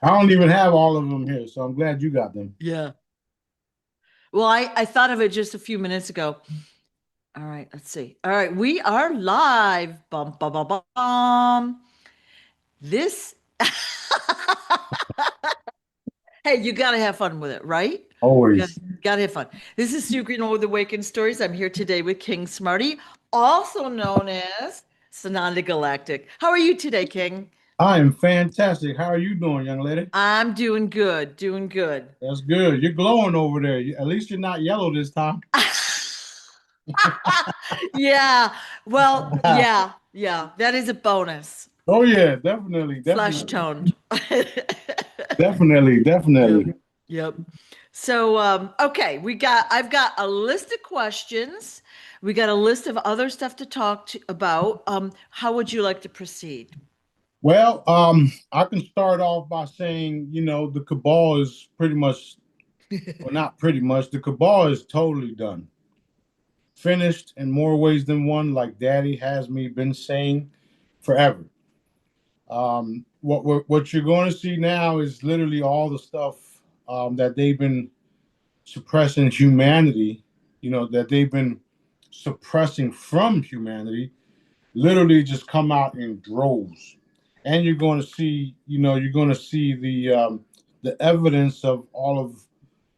I don't even have all of them here, so I'm glad you got them. Yeah. Well, I thought of it just a few minutes ago. All right, let's see. All right, we are live. Bum, bum, bum, bum, bum. This, hey, you got to have fun with it, right? Yeah, Always. got to have fun. This is Sue Green with Awakened Stories. I'm here today with King Smarty, also known as Sananda Galactic. How are you today, King? I am fantastic. How are you doing, young lady? I'm doing good, doing good. That's good. You're glowing over there. At least you're not yellow this time. Yeah, well, yeah, that is a bonus. Oh yeah, definitely, Flesh definitely, toned. definitely, Yep. definitely. Yep. So, okay, I've got a list of questions. We got a list of other stuff to talk about. How would you like to proceed? Well, I can start off by saying, the cabal is pretty much, well, not pretty much, the cabal is totally done. Finished in more ways than one, like Daddy has me been saying forever. What you're going to see now is literally all the stuff that they've been suppressing humanity, that they've been suppressing from humanity, literally just come out in droves. And you're going to see, you're going to see the evidence of all of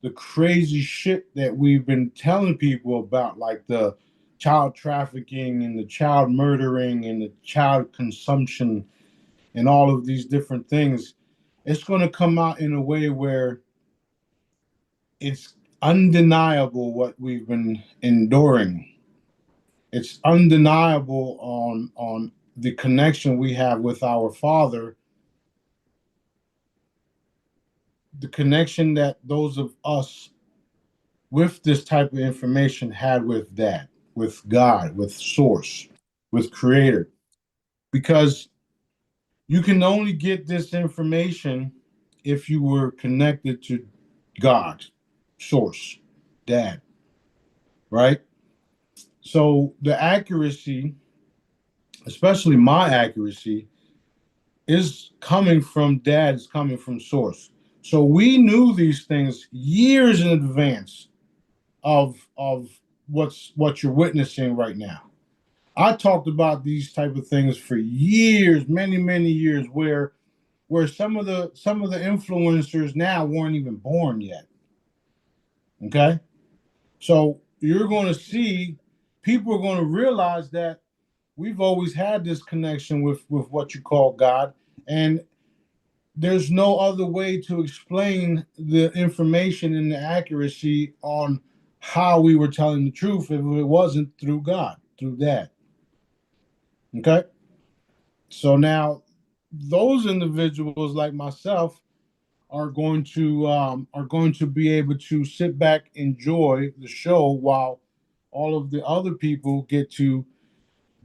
the crazy shit that we've been telling people about, like the child trafficking and the child murdering and the child consumption and all of these different things. It's going to come out in a way where it's undeniable what we've been enduring. It's undeniable on the connection we have with our Father, the connection that those of us with this type of information had with Dad, with God, with Source, with Creator. Because you can only get this information if you were connected to God, Source, Dad, right? So the accuracy, especially my accuracy, is coming from Dad, is coming from Source. So we knew these things years in advance of what you're witnessing right now. I talked about these type of things for years, many years, where some of the influencers now weren't even born yet. Okay, so you're going to see people are going to realize that we've always had this connection with what you call God, and there's no other way to explain the information and the accuracy on how we were telling the truth if it wasn't through God, through that. Okay, so now those individuals like myself are going to be able to sit back, enjoy the show while all of the other people get to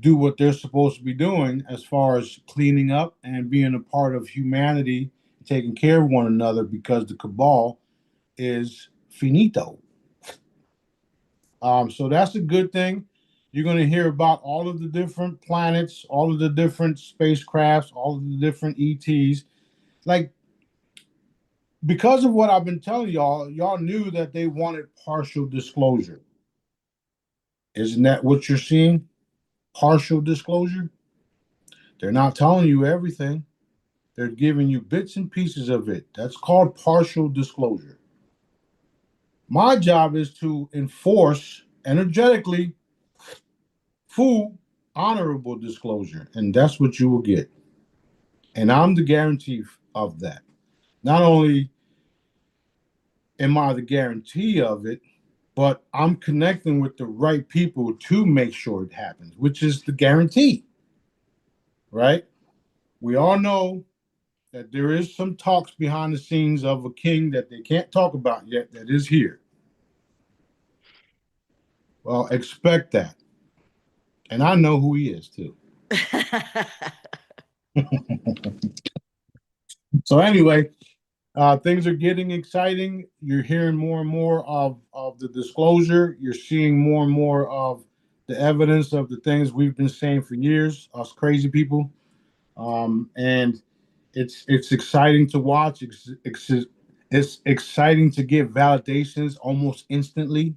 do what they're supposed to be doing as far as cleaning up and being a part of humanity, taking care of one another because the cabal is finito. So that's a good thing. You're going to hear about all of the different planets, all of the different spacecrafts, all of the different ETs. Like, because of what I've been telling y'all knew that they wanted partial disclosure. Isn't that what you're seeing? Partial disclosure? They're not telling you everything. They're giving you bits and pieces of it. That's called partial disclosure. My job is to enforce energetically full, honorable disclosure, and that's what you will get. And I'm the guarantee of that. Not only am I the guarantee of it, but I'm connecting with the right people to make sure it happens, which is the guarantee, right? We all know that there is some talks behind the scenes of a king that they can't talk about yet that is here. Well, expect that. And I know who he is too. So anyway, things are getting exciting. You're hearing more and more of the disclosure. You're seeing more and more of the evidence of the things we've been saying for years, us crazy people. And It's exciting to watch. It's exciting to get validations almost instantly.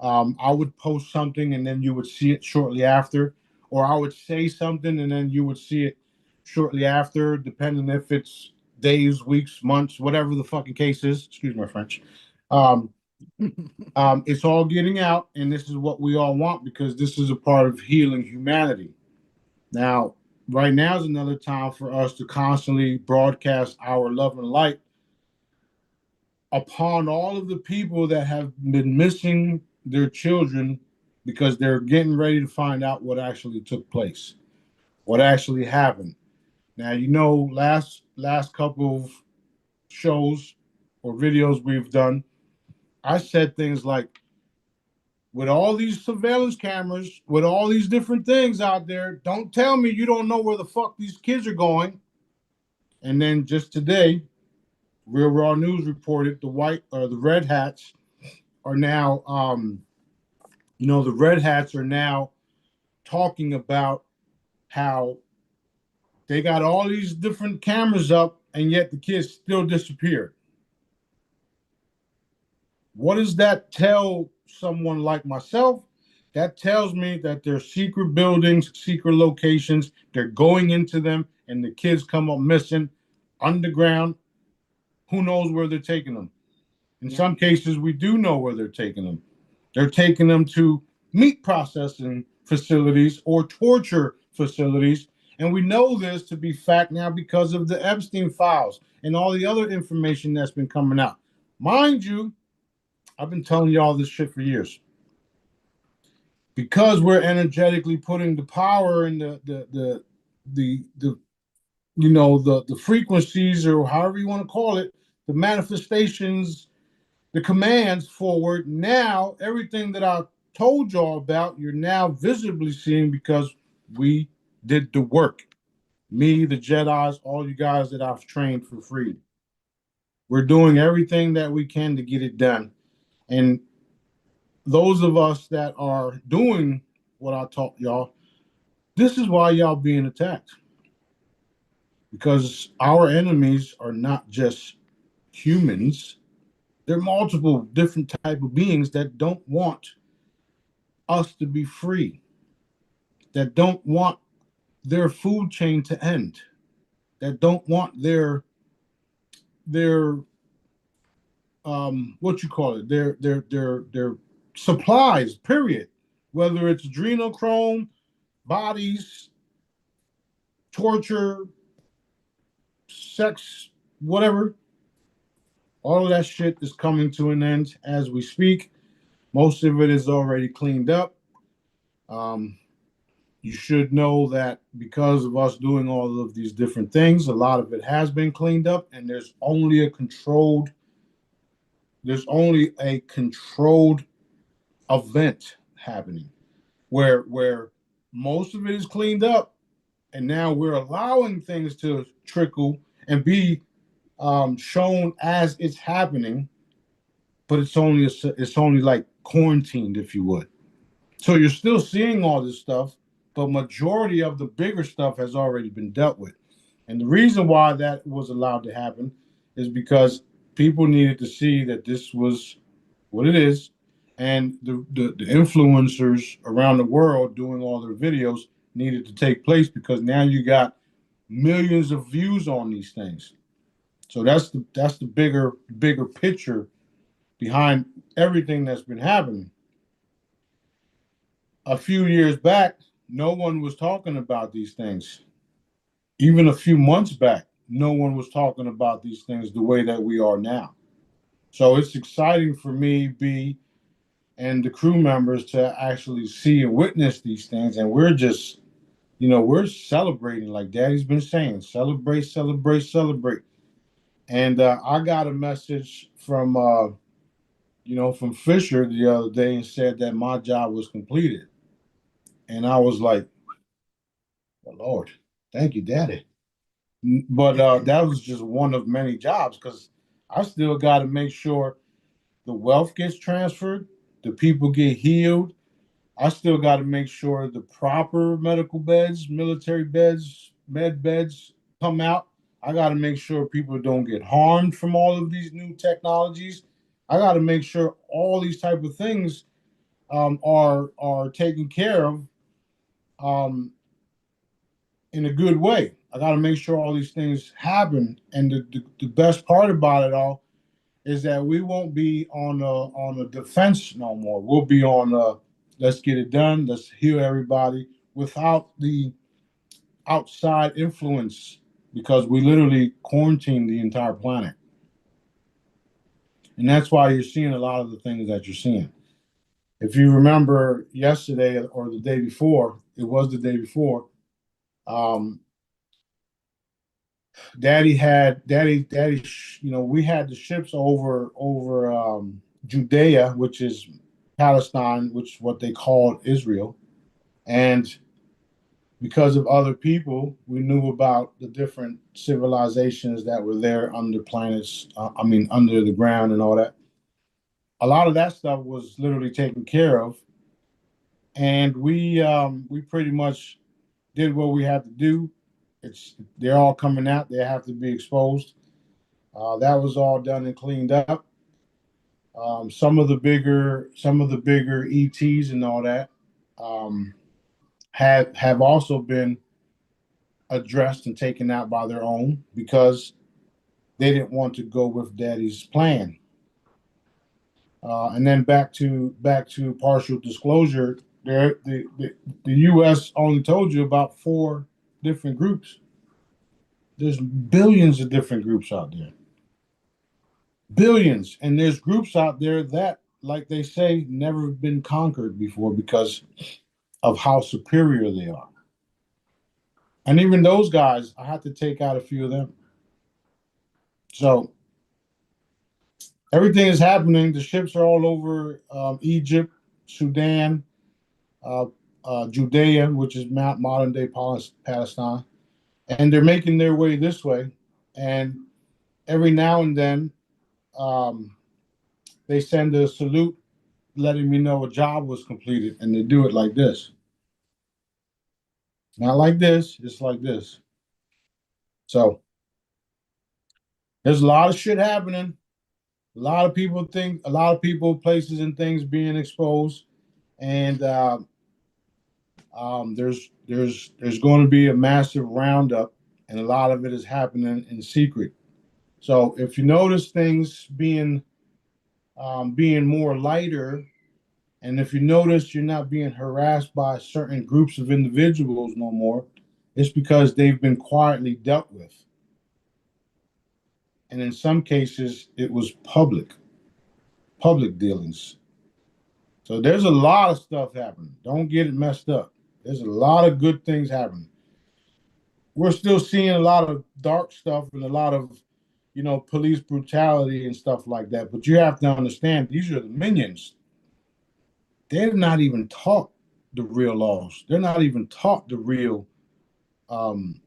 I would post something and then you would see it shortly after, or I would say something and then you would see it shortly after, depending if it's days, weeks, months, whatever the fucking case is. Excuse my French. Um, it's all getting out, and this is what we all want because this is a part of healing humanity. Now, right now is another time for us to constantly broadcast our love and light upon all of the people that have been missing their children because they're getting ready to find out what actually took place, what actually happened. Now, last couple of shows or videos we've done, I said things like, with all these surveillance cameras, with all these different things out there, don't tell me you don't know where the fuck these kids are going. And then just today, Real Raw News reported the red hats are now, the red hats are now talking about how they got all these different cameras up and yet the kids still disappeared. What does that tell someone like myself? That tells me that there's secret buildings, secret locations. They're going into them, and the kids come up missing underground. Who knows where they're taking them? In some cases, we do know where they're taking them. They're taking them to meat processing facilities or torture facilities. And we know this to be fact now because of the Epstein files and all the other information that's been coming out. Mind you, I've been telling you all this shit for years. Because we're energetically putting the power and the frequencies, or however you want to call it, the manifestations, the commands forward. Now everything that I told y'all about, you're now visibly seeing because we did the work. Me, the Jedis, all you guys that I've trained for free. We're doing everything that we can to get it done. And those of us that are doing what I taught y'all, this is why y'all being attacked. Because our enemies are not just humans. They're multiple different type of beings that don't want us to be free, that don't want their food chain to end, that don't want their what you call it, their supplies, period. Whether it's adrenochrome, bodies, torture, sex, whatever, all of that shit is coming to an end as we speak. Most of it is already cleaned up. Um, you should know that because of us doing all of these different things, a lot of it has been cleaned up, and there's only a controlled event happening where most of it is cleaned up, and now we're allowing things to trickle and be shown as it's happening, but it's only like quarantined, if you would. So you're still seeing all this stuff, but majority of the bigger stuff has already been dealt with. And the reason why that was allowed to happen is because people needed to see that this was what it is, and the influencers around the world doing all their videos needed to take place because now you got millions of views on these things. So that's the bigger picture behind everything that's been happening. A few years back, no one was talking about these things. Even a few months back, no one was talking about these things the way that we are now. So it's exciting for me, B, and the crew members to actually see and witness these things. And we're just, we're celebrating, like Daddy's been saying, celebrate, celebrate, celebrate. And I got a message from Fisher the other day and said that my job was completed. And I was like, oh, Lord, thank you, Daddy. But that was just one of many jobs because I still got to make sure the wealth gets transferred, the people get healed. I still got to make sure the proper medical beds, military beds, med beds come out. I got to make sure people don't get harmed from all of these new technologies. I got to make sure all these type of things are taken care of um, in a good way. I got to make sure all these things happen. And the best part about it all is that we won't be on the defense no more. We'll be on let's get it done. Let's heal everybody without the outside influence, because we literally quarantine the entire planet. And that's why you're seeing a lot of the things that you're seeing. If you remember yesterday or the day before, it was the day before, um, Daddy, we had the ships over Judea, which is Palestine, which is what they called Israel. And because of other people, we knew about the different civilizations that were there under planets, under the ground and all that. A lot of that stuff was literally taken care of. And we pretty much did what we had to do. They're all coming out. They have to be exposed. That was all done and cleaned up. Some of the bigger ETs and all that um, have also been addressed and taken out by their own, because they didn't want to go with Daddy's plan. And then back to partial disclosure. The U.S. only told you about 4 different groups. There's billions of different groups out there. Billions. And there's groups out there that, like they say, never been conquered before because of how superior they are. And even those guys, I had to take out a few of them. So everything is happening. The ships are all over Egypt, Sudan, uh, Judea, which is modern day Palestine. And they're making their way this way. And every now and then, um, they send a salute letting me know a job was completed, and they do it like this. Not like this, it's like this. So there's a lot of shit happening. A lot of people, places, and things being exposed, and there's going to be a massive roundup, and a lot of it is happening in secret. So if you notice things being more lighter, and if you notice you're not being harassed by certain groups of individuals no more, it's because they've been quietly dealt with. And in some cases, it was public dealings. So there's a lot of stuff happening. Don't get it messed up. There's a lot of good things happening. We're still seeing a lot of dark stuff and a lot of, police brutality and stuff like that. But you have to understand, these are the minions. They're not even taught the real laws. They're not even taught the real, um,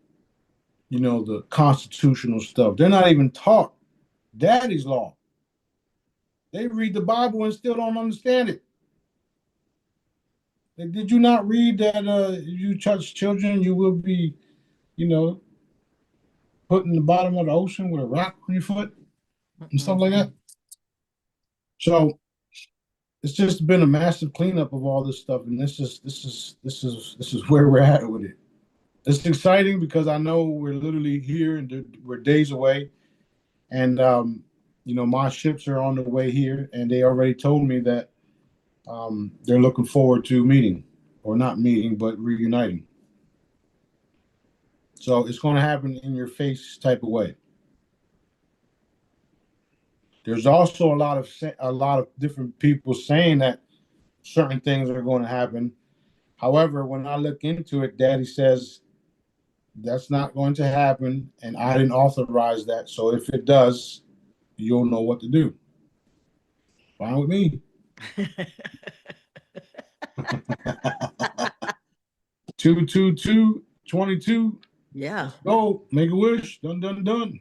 the constitutional stuff. They're not even taught Daddy's law. They read the Bible and still don't understand it. Did you not read that if you touch children, you will be, you know, put in the bottom of the ocean with a rock on your foot and stuff like that? So it's just been a massive cleanup of all this stuff, and this is where we're at with it. It's exciting because I know we're literally here and we're days away, and my ships are on the way here, and they already told me that they're looking forward to meeting, or not meeting, but reuniting. So it's going to happen in your face type of way. There's also a lot of different people saying that certain things are going to happen. However, when I look into it, Daddy says that's not going to happen, and I didn't authorize that. So if it does, you'll know what to do. Fine with me. 22222. Yeah. Go make a wish. Done, done, done.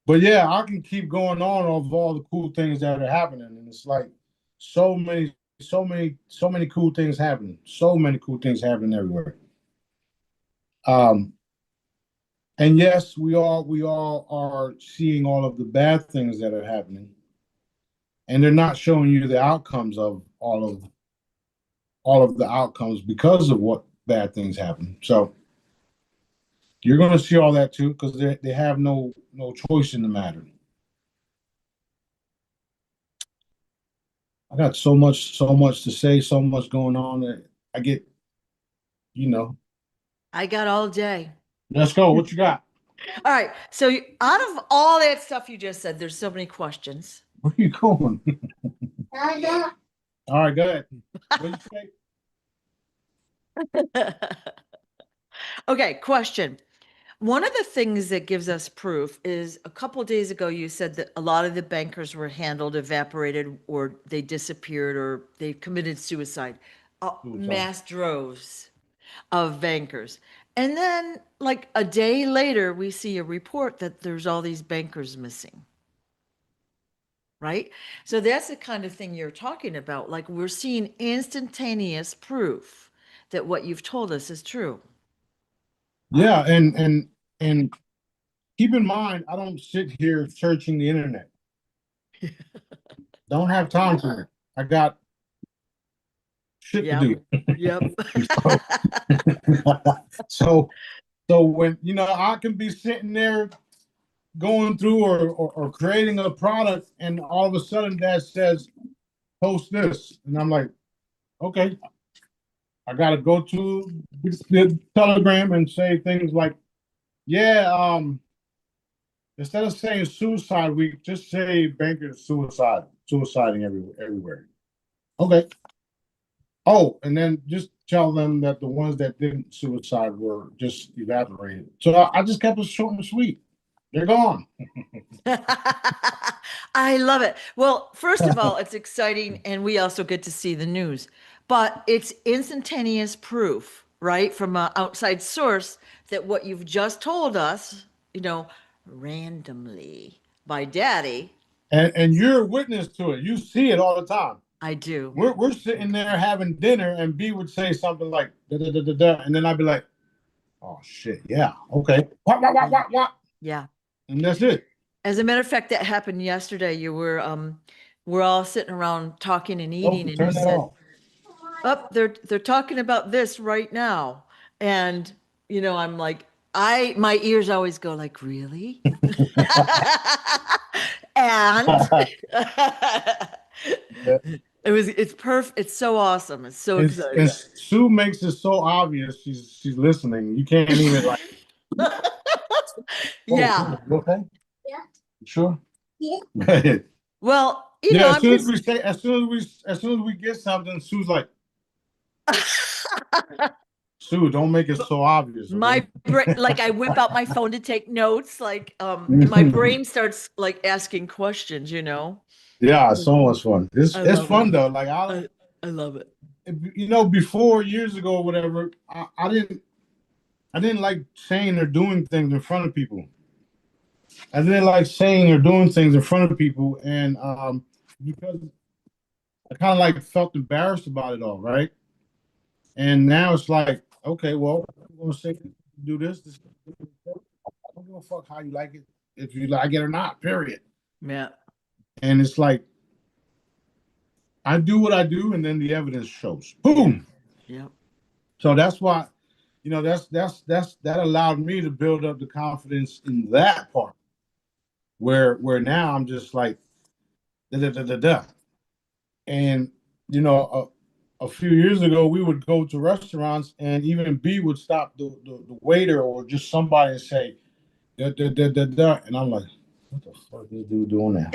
But yeah, I can keep going on of all the cool things that are happening, and it's like so many, so many, so many cool things happening. So many cool things happening everywhere. Um, And yes, we all are seeing all of the bad things that are happening, and they're not showing you the outcomes of all of the outcomes because of what bad things happen. So you're going to see all that too because they have no choice in the matter. I got so much to say, so much going on that I get, you know. I got all day. Let's go. What you got? All right. So out of all that stuff you just said, there's so many questions. Where you going? All right, go ahead. What you say? Okay, question. One of the things that gives us proof is a couple of days ago, you said that a lot of the bankers were handled, evaporated, or they disappeared, or they committed suicide. Mass droves of bankers. And then, like a day later, we see a report that there's all these bankers missing. Right? So that's the kind of thing you're talking about. Like we're seeing instantaneous proof that what you've told us is true. Yeah, and keep in mind, I don't sit here searching the internet. Don't have time for it. I got shit to Yep. do. Yep. So so when I can be sitting there going through or creating a product, and all of a sudden that says post this, and I'm like, okay, I gotta go to the Telegram and say things like, yeah, instead of saying suicide week, just say bankers suiciding everywhere. Okay. Oh, and then just tell them that the ones that didn't suicide were just evaporated. So I just kept it short and sweet. They're gone. I love it. Well, first of all, it's exciting, and we also get to see the news, but it's instantaneous proof, right, from an outside source that what you've just told us, randomly by daddy. And you're a witness to it. You see it all the time. I do. We're sitting there having dinner, and B would say something like da, da, da, da, da, and then I'd be like, oh shit, yeah, okay. What? Yeah. And that's it. As a matter of fact, that happened yesterday. We're all sitting around talking and Oh, eating, and you turn that said, off. "Oh, they're talking about this right now," and I'm like, my ears always go like, "Really?" And it's perfect. It's so awesome. It's so exciting. And Sue makes it so obvious she's listening. You can't even like. Yeah. Oh, okay. You sure? Yeah. Well, Yeah. I'm just As soon as we get something, Sue's like, Sue, don't make it so obvious, okay? my brain, like I whip out my phone to take notes, like my brain starts like asking questions. Yeah, it's so much fun. I It's love it. fun though. Like I love it. before years ago or whatever, I didn't like saying or doing things in front of people. I didn't like saying or doing things in front of people, and because I kind of like felt embarrassed about it all, right? And now it's like, okay, well, I'm gonna say do this. I don't give a fuck how you like it, if you like it or not. Period. Yeah. And it's like I do what I do, and then the evidence shows. Boom. Yeah. So that's why, that allowed me to build up the confidence in that part. Where now I'm just like da da da da da. And a few years ago, we would go to restaurants, and even B would stop the waiter or just somebody and say da da da da da, and I'm like, what the fuck is this dude doing now?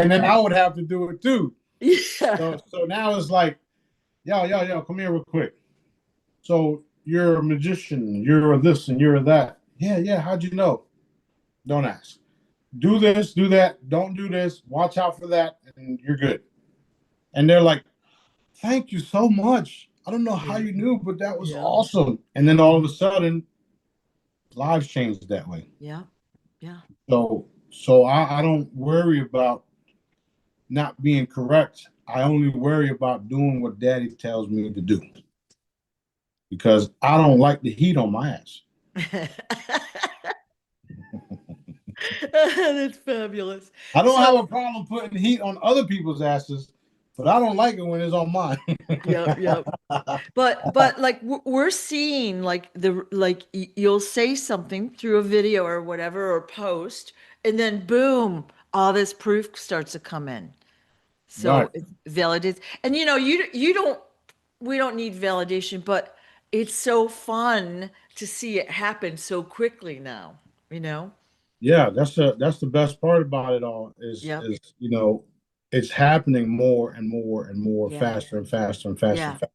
And then I would have to do it too. Yeah. So now it's like, yo, come here real quick. So you're a magician, you're a this and you're a that. Yeah, how'd you know? Don't ask. Do this, do that, don't do this, watch out for that, and you're good. And they're like, thank you so much. I don't know how you knew, but that was awesome. And then all of a sudden, lives changed that way. Yeah. Yeah. So I don't worry about not being correct. I only worry about doing what daddy tells me to do because I don't like the heat on my ass. That's fabulous. I don't have So, a problem putting heat on other people's asses, but I don't like it when it's on mine. yep, yep. But like we're seeing like you'll say something through a video or whatever or post, and then boom, all this proof starts to come in. Right. So it validates, and you don't we don't need validation, but it's so fun to see it happen so quickly now, you know? Yeah, that's the best part about it all Yep. is it's happening more and more and more Yeah. faster and faster and faster and Yeah. faster.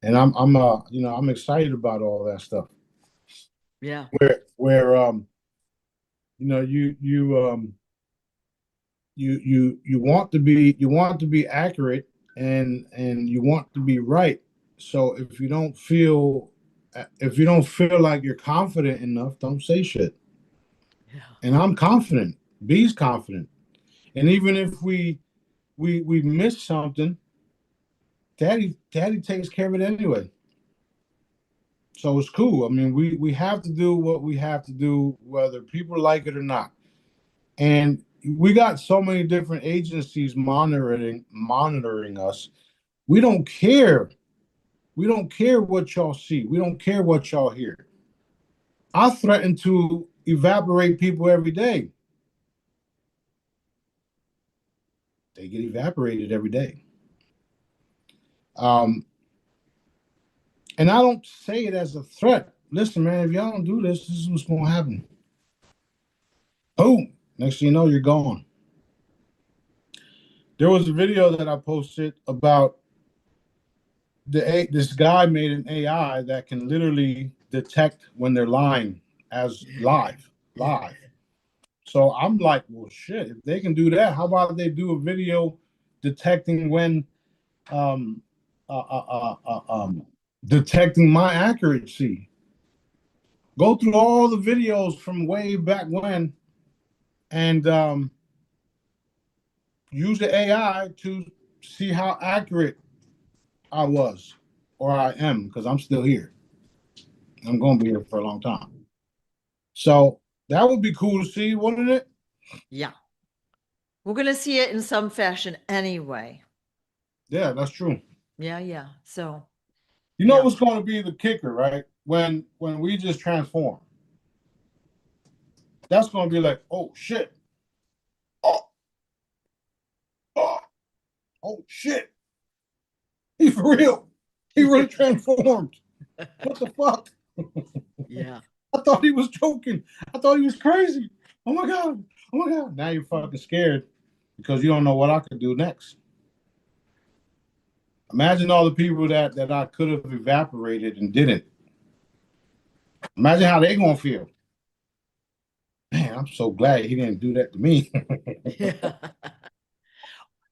And I'm excited about all that stuff. Yeah. Where you want to be accurate and you want to be right. So if you don't feel like you're confident enough, don't say shit. Yeah. And I'm confident. B's confident. And even if we miss something, daddy takes care of it anyway. So it's cool. I mean, we have to do what we have to do, whether people like it or not. And we got so many different agencies monitoring us. We don't care. We don't care what y'all see. We don't care what y'all hear. I threaten to evaporate people every day. They get evaporated every day. Um, and I don't say it as a threat. Listen, man, if y'all don't do this, this is what's going to happen. Boom. Next thing you know, you're gone. There was a video that I posted about this guy made an AI that can literally detect when they're lying as live. So I'm like, well, shit. If they can do that, how about they do a video detecting when, um, detecting my accuracy? Go through all the videos from way back when, and use the AI to see how accurate I was or I am because I'm still here. I'm going to be here for a long time. So that would be cool to see, wouldn't it? Yeah. We're going to see it in some fashion anyway. Yeah, that's true. Yeah, yeah. So, You know yeah. what's going to be the kicker, right? When we just transform, that's going to be like, oh shit, oh oh oh shit, he for real, he really transformed. What the fuck? Yeah. I thought he was joking. I thought he was crazy. Oh my god. Oh my god. Now you're fucking scared because you don't know what I could do next. Imagine all the people that I could have evaporated and didn't. Imagine how they gonna feel. Man, I'm so glad he didn't do that to me. Yeah.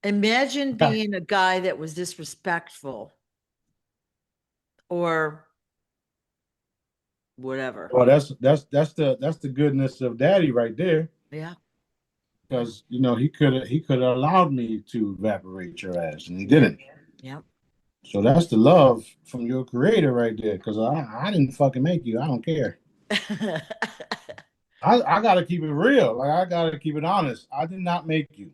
Imagine being a guy that was disrespectful or whatever. Well, that's the goodness of daddy right there. Yeah. Because he could have allowed me to evaporate your ass, and he didn't. Yep. So that's the love from your creator right there. Because I didn't fucking make you. I don't care. I gotta keep it real. Like I gotta keep it honest. I did not make you.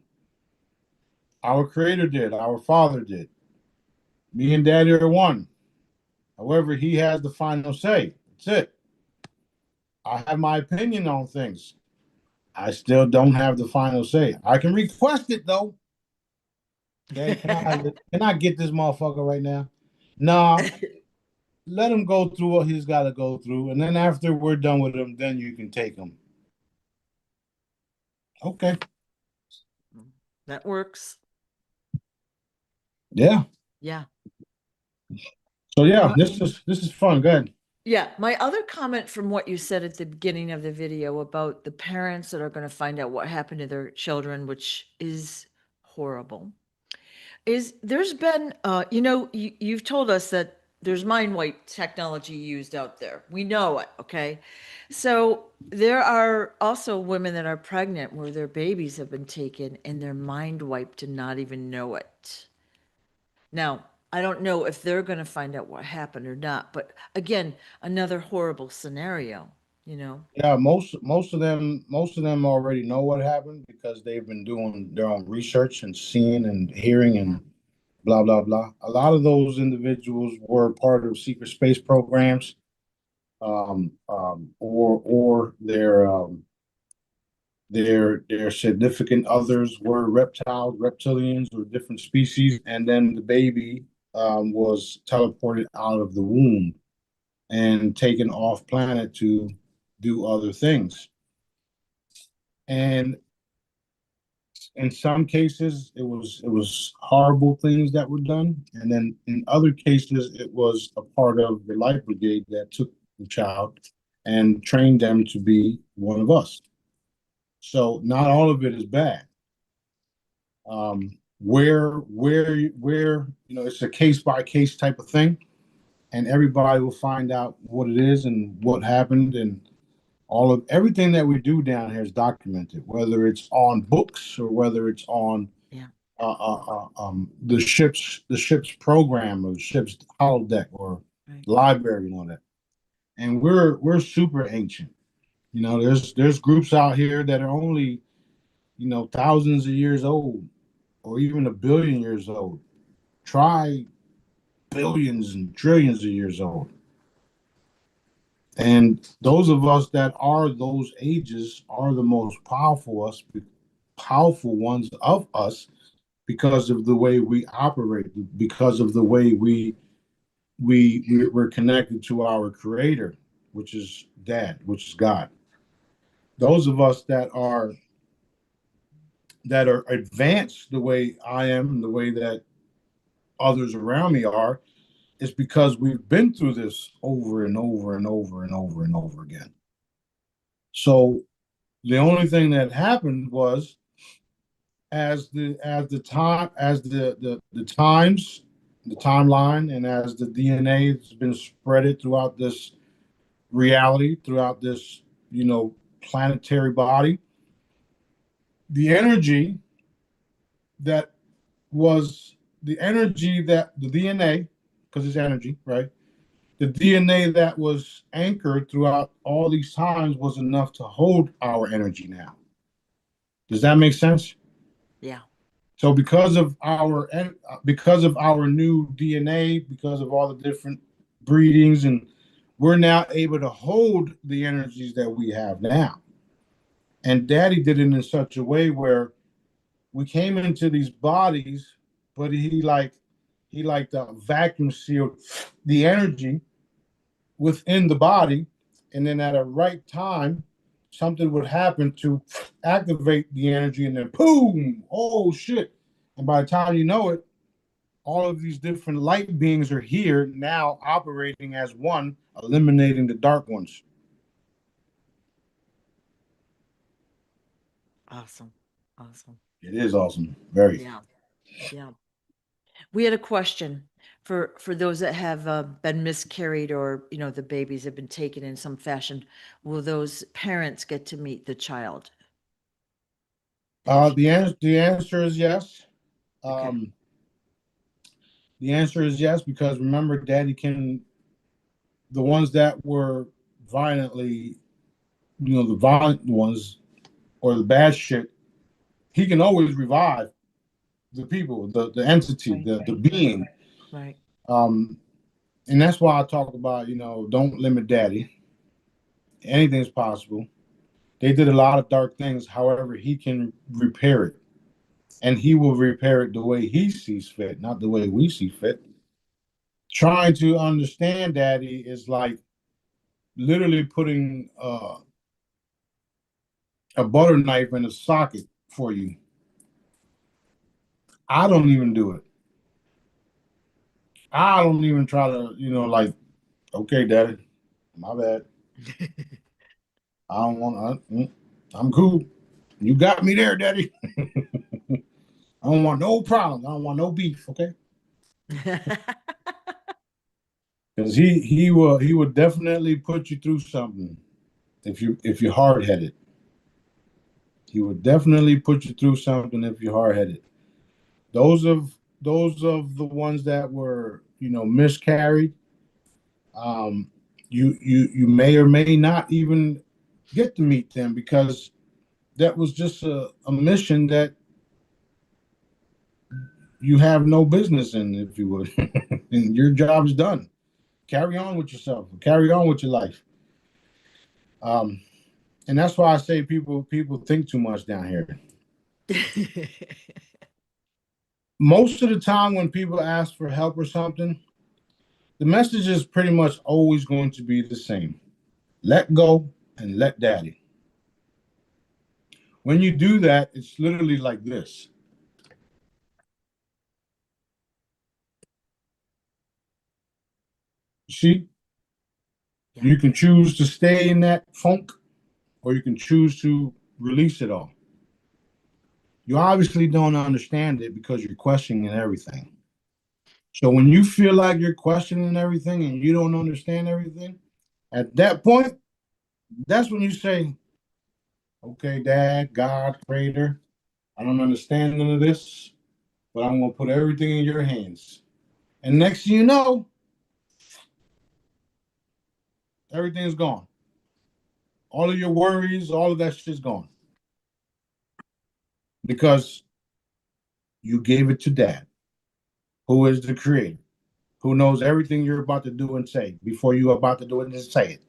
Our creator did. Our father did. Me and daddy are one. However, he has the final say. That's it. I have my opinion on things. I still don't have the final say. I can request it though. Daddy, can I have it? Can I get this motherfucker right now? Nah, let him go through what he's got to go through, and then after we're done with him, then you can take him. Okay. That works. Yeah. Yeah. So yeah, My, this is fun. Good. yeah. My other comment from what you said at the beginning of the video about the parents that are going to find out what happened to their children, which is horrible, is there's been, you've told us that there's mind wipe technology used out there. We know it. Okay. So there are also women that are pregnant where their babies have been taken and their mind wiped to not even know it. Now, I don't know if they're going to find out what happened or not, but again, another horrible scenario, you know? Yeah, most of them already know what happened because they've been doing their own research and seeing and hearing Yeah. and blah blah blah. A lot of those individuals were part of secret space programs, or their significant others were reptiles, reptilians, or different species, and then the baby was teleported out of the womb and taken off planet to do other things. And in some cases, it was horrible things that were done, and then in other cases, it was a part of the life brigade that took the child and trained them to be one of us. So not all of it is bad. Where it's a case by case type of thing, and everybody will find out what it is and what happened, and all of everything that we do down here is documented, whether it's on books or whether it's on Yeah. the ship's program or the ship's holodeck or Right. library and all that. And we're super ancient. There's groups out here that are only thousands of years old or even a billion years old. Try billions and trillions of years old. And those of us that are those ages are the most powerful ones of us because of the way we operate, because of the way we're connected to our creator, which is dad, which is God. Those of us that are advanced the way I am, the way that others around me are, is because we've been through this over and over and over and over and over again. So the only thing that happened was as the times, the timeline, and as the DNA has been spreaded throughout this reality, throughout this planetary body, the energy that was the energy that the DNA, because it's energy, right? The DNA that was anchored throughout all these times was enough to hold our energy now. Does that make sense? Yeah. So because of our new DNA, because of all the different breedings, and we're now able to hold the energies that we have now. And Daddy did it in such a way where we came into these bodies, but he like the vacuum sealed the energy within the body, and then at a right time, something would happen to activate the energy, and then boom, oh shit! And by the time you know it, all of these different light beings are here now operating as one, eliminating the dark ones. Awesome. Awesome. It is awesome. Very. Yeah. Yeah. We had a question for those that have been miscarried or the babies have been taken in some fashion. Will those parents get to meet the child? And if The answer is yes. okay, Um, the answer is yes because remember, Daddy can the ones that were violently, the violent ones or the bad shit. He can always revive the people, the entity, right, the right, being. right. Um, and that's why I talk about, don't limit Daddy. Anything's possible. They did a lot of dark things. However, he can repair it. And he will repair it the way he sees fit, not the way we see fit. Trying to understand Daddy is like literally putting a butter knife in a socket for you. I don't even do it. I don't even try to, like, okay, Daddy, my bad. I don't want to. I'm cool. You got me there, Daddy. I don't want no problems. I don't want no beef. Okay, because he will definitely put you through something if you're hard headed. He would definitely put you through something if you're hard headed. Those of those of the ones that were, miscarried, you may or may not even get to meet them, because that was just a mission that you have no business in, if you would. And your job's done. Carry on with yourself. Carry on with your life. And that's why I say people think too much down here. Most of the time when people ask for help or something, the message is pretty much always going to be the same. Let go and let daddy. When you do that, it's literally like this. See, Yeah. you can choose to stay in that funk, or you can choose to release it all. You obviously don't understand it because you're questioning everything. So when you feel like you're questioning everything and you don't understand everything, at that point, that's when you say, okay, Dad, God, Creator, I don't understand none of this, but I'm going to put everything in your hands. And next thing you know, everything's gone. All of your worries, all of that shit's gone. Because you gave it to Dad, who is the Creator, who knows everything you're about to do and say before you're about to do it and say it.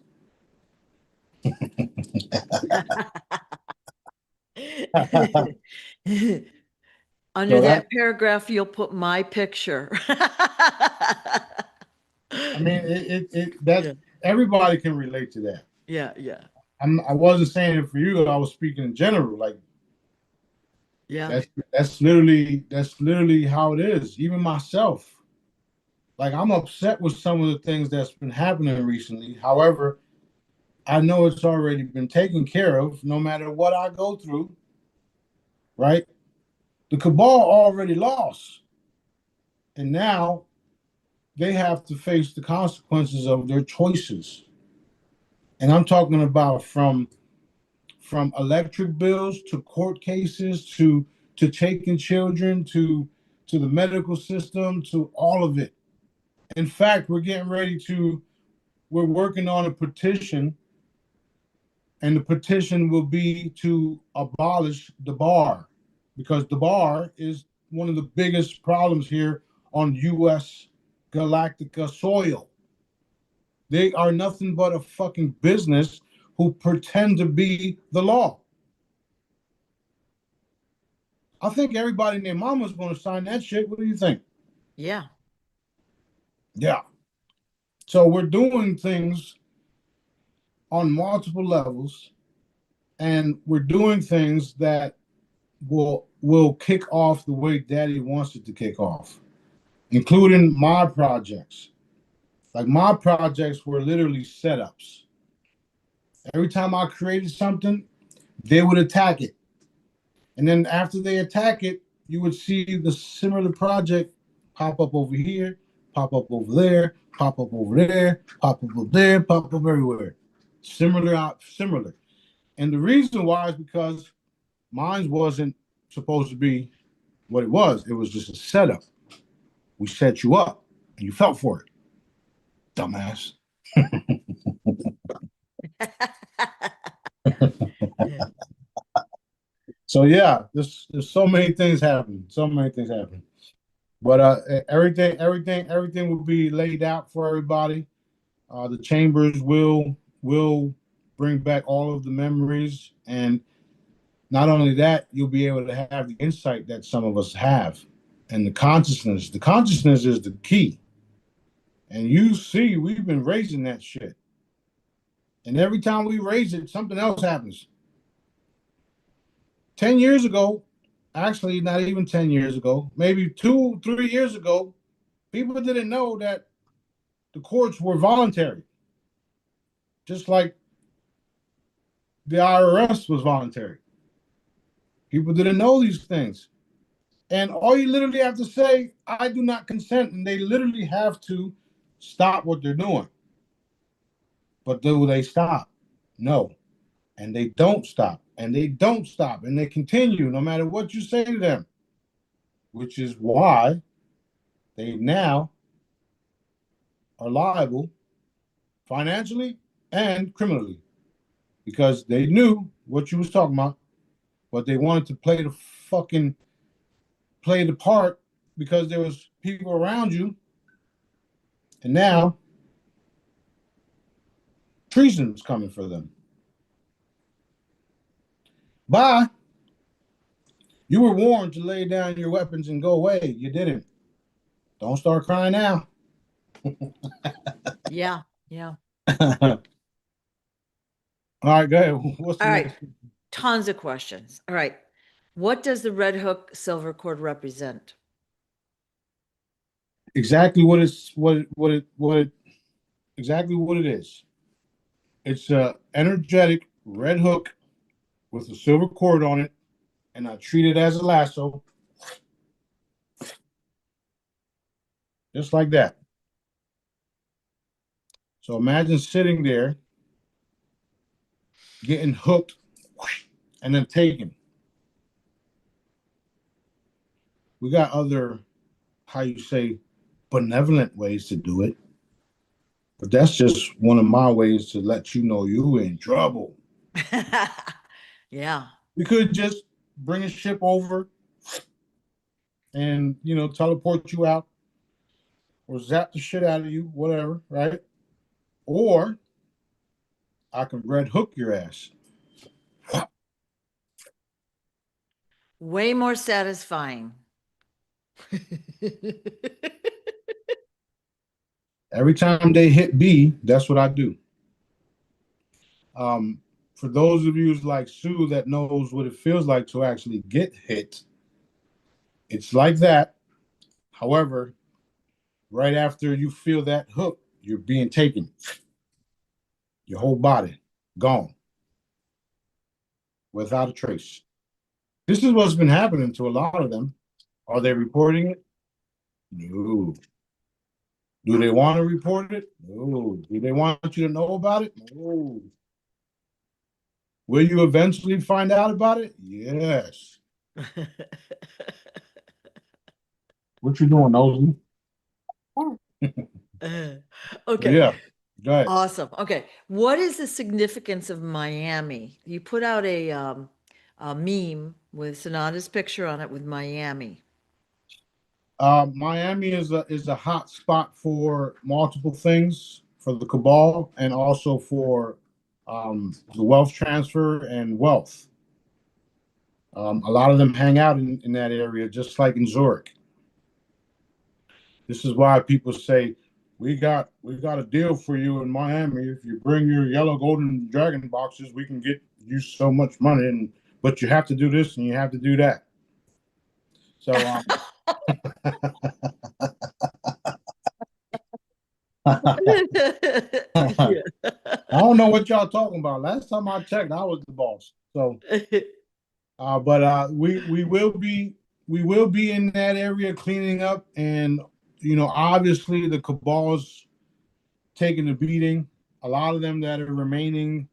Under So that that, paragraph, you'll put my picture. I mean, that Yeah, everybody can relate to that. yeah, yeah, I wasn't saying it for you. I was speaking in general. Like yeah, that's literally how it is. Even myself, like I'm upset with some of the things that's been happening recently. However, I know it's already been taken care of. No matter what I go through, right? The cabal already lost, and now they have to face the consequences of their choices. And I'm talking about from electric bills to court cases to taking children to the medical system, to all of it. In fact, we're working on a petition, and the petition will be to abolish the bar, because the bar is one of the biggest problems here on US Galactica soil. They are nothing but a fucking business who pretend to be the law. I think everybody and their mama's going to sign that shit. What do you think? yeah, Yeah. So we're doing things on multiple levels, and we're doing things that will kick off the way Daddy wants it to kick off, including my projects. Like my projects were literally setups. Every time I created something, they would attack it. And then after they attack it, you would see the similar project pop up over here, pop up over there, pop up over there, pop up over there, pop up everywhere. Similar. And the reason why is because mine wasn't supposed to be what it was. It was just a setup. We set you up and you fell for it. Dumbass. yeah, So yeah, there's so many things happening. So many things happening. But everything will be laid out for everybody. The chambers will bring back all of the memories, and not only that, you'll be able to have the insight that some of us have, and the consciousness. The consciousness is the key, and you see, we've been raising that shit, and every time we raise it, something else happens. 10 years ago, actually, not even 10 years ago, maybe 2, 3 years ago, people didn't know that the courts were voluntary, just like the IRS was voluntary. People didn't know these things. And all you literally have to say, I do not consent. And they literally have to stop what they're doing. But do they stop? No. And they don't stop. And they don't stop. And they continue no matter what you say to them. Which is why They now are liable financially and criminally because they knew what you was talking about, but they wanted to play the part because there was people around you, and now treason's coming for them. Bye. You were warned to lay down your weapons and go away. You didn't. Don't start crying now. Yeah. Yeah. All right, go ahead. What's the All right. next? Tons of questions. All right. What does the red hook silver cord represent? Exactly what it exactly what it is. It's a energetic red hook with a silver cord on it, and I treat it as a lasso, just like that. So imagine sitting there, getting hooked, and then taken. We got other, how you say, benevolent ways to do it, but that's just one of my ways to let you know you in trouble. Yeah. We could just bring a ship over and teleport you out or zap the shit out of you, whatever, right? Or I can red hook your ass. Way more satisfying. Every time they hit B, that's what I do. Um, for those of you like Sue that knows what it feels like to actually get hit, it's like that. However, right after you feel that hook, you're being taken. Your whole body gone without a trace. This is what's been happening to a lot of them. Are they reporting it? No. Do they want to report it? No. Do they want you to know about it? No. Will you eventually find out about it? Yes. What you doing, Nosy? Okay. Yeah. Go ahead. Awesome. Okay. What is the significance of Miami? You put out a meme with Sananda's picture on it with Miami. Miami is a hot spot for multiple things for the cabal and also for the wealth transfer and wealth. A lot of them hang out in that area, just like in Zurich. This is why people say we got a deal for you in Miami. If you bring your yellow golden dragon boxes, we can get you so much money, but you have to do this and you have to do that. So I Yeah. don't know what y'all talking about. Last time I checked, I was the boss. So, but we will be in that area cleaning up, and obviously the cabal's taking a beating. A lot of them that are remaining,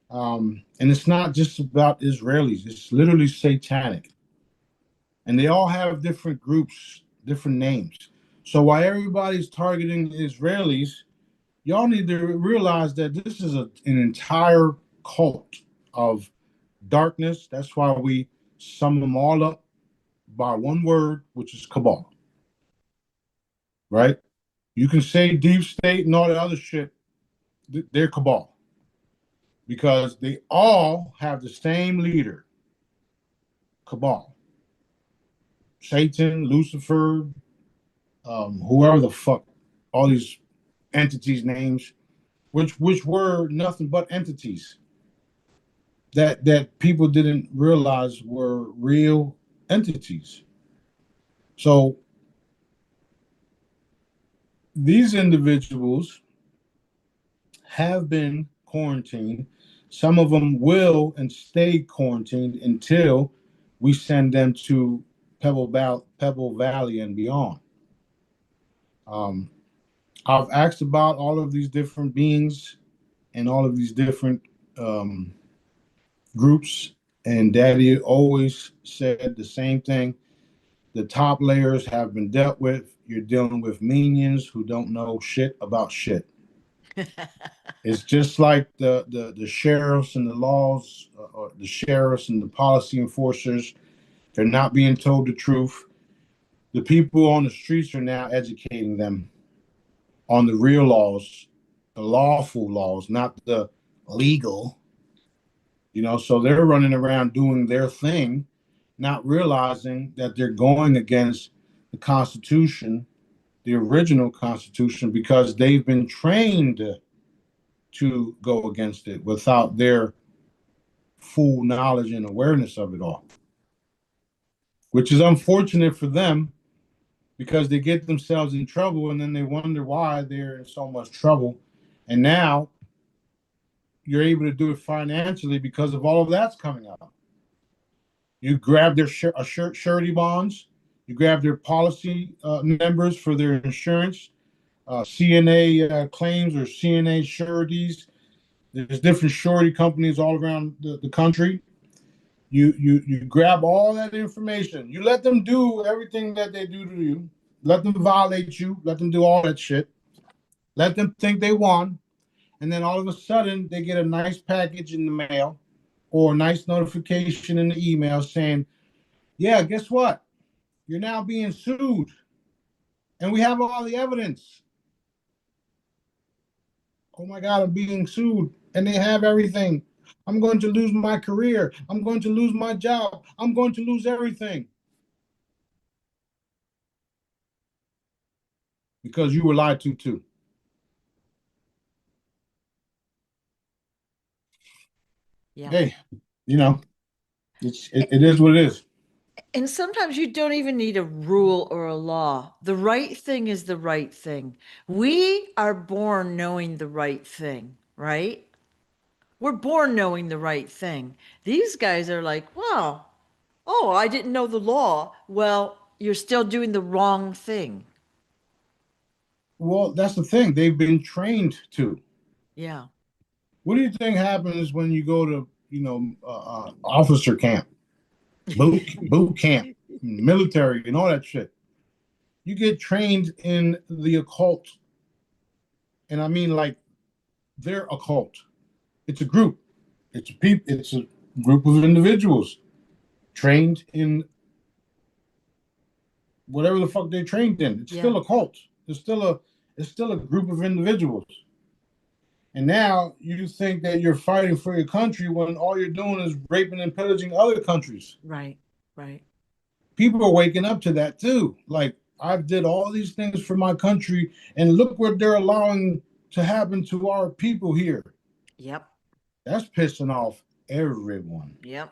and it's not just about Israelis. It's literally satanic, and they all have different groups, different names. So while everybody's targeting the Israelis, y'all need to realize that this is an entire cult of darkness. That's why we sum them all up by one word, which is cabal, right? You can say deep state and all the other shit, they're cabal because they all have the same leader, cabal. Satan, Lucifer, whoever the fuck, all these entities' names, which were nothing but entities that people didn't realize were real entities. So these individuals have been quarantined. Some of them will and stay quarantined until we send them to Pebble Valley and beyond. Um, I've asked about all of these different beings and all of these different um, groups, and Daddy always said the same thing. The top layers have been dealt with. You're dealing with minions who don't know shit about shit. It's just like the sheriffs and the laws, or the sheriffs and the policy enforcers. They're not being told the truth. The people on the streets are now educating them on the real laws, the lawful laws, not the legal. So they're running around doing their thing, not realizing that they're going against the Constitution, the original Constitution, because they've been trained to go against it without their full knowledge and awareness of it all, which is unfortunate for them because they get themselves in trouble and then they wonder why they're in so much trouble. And now you're able to do it financially because of all of that's coming out. You grab their surety bonds, you grab their policy numbers for their insurance, CNA claims or CNA sureties. There's different surety companies all around the country. You grab all that information. You let them do everything that they do to you. Let them violate you. Let them do all that shit. Let them think they won. And then all of a sudden, they get a nice package in the mail or a nice notification in the email saying, yeah, guess what? You're now being sued. And we have all the evidence. Oh my God, I'm being sued. And they have everything. I'm going to lose my career. I'm going to lose my job. I'm going to lose everything. Because you were lied to too. Yeah. Hey, it is what it is. And sometimes you don't even need a rule or a law. The right thing is the right thing. We are born knowing the right thing, right? We're born knowing the right thing. These guys are like, well, oh, I didn't know the law. Well, you're still doing the wrong thing. Well, that's the thing. They've been trained to. Yeah. What do you think happens when you go to, officer camp, boot camp, military, and all that shit? You get trained in the occult, and I mean like their occult. It's a group. It's a group of individuals trained in whatever the fuck they trained in. It's Yeah. still a cult. It's still a group of individuals. And now you think that you're fighting for your country when all you're doing is raping and pillaging other countries. Right. Right. People are waking up to that too. Like, I did all these things for my country, and look what they're allowing to happen to our people here. Yep. That's pissing off everyone. Yep.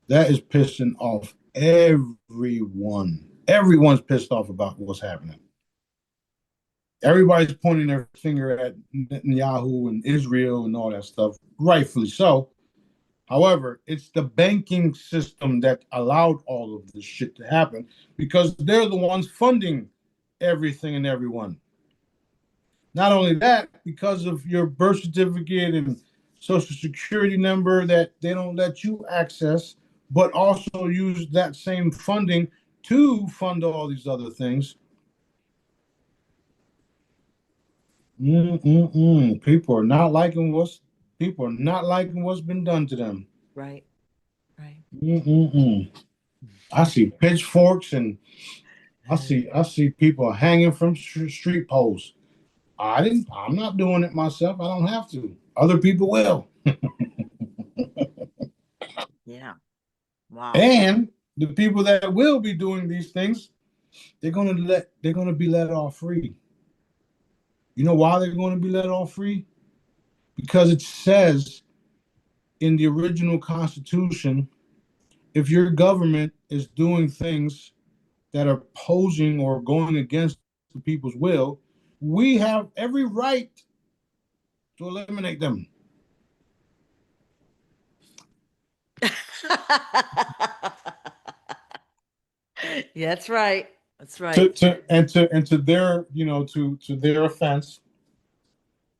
That is pissing off everyone. Everyone's pissed off about what's happening. Everybody's pointing their finger at Netanyahu and Israel and all that stuff, rightfully so. However, it's the banking system that allowed all of this shit to happen because they're the ones funding everything and everyone. Not only that, because of your birth certificate and social security number that they don't let you access, but also use that same funding to fund all these other things. People are not liking what's been done to them. Right. Right. I see pitchforks and I see people hanging from street poles. I'm not doing it myself. I don't have to. Other people will. Yeah. Wow. And the people that will be doing these things, they're gonna be let off free. You know why they're going to be let off free? Because it says in the original Constitution, if your government is doing things that are posing or going against the people's will, we have every right to eliminate them. That's right. That's To, right. to and to their to their offense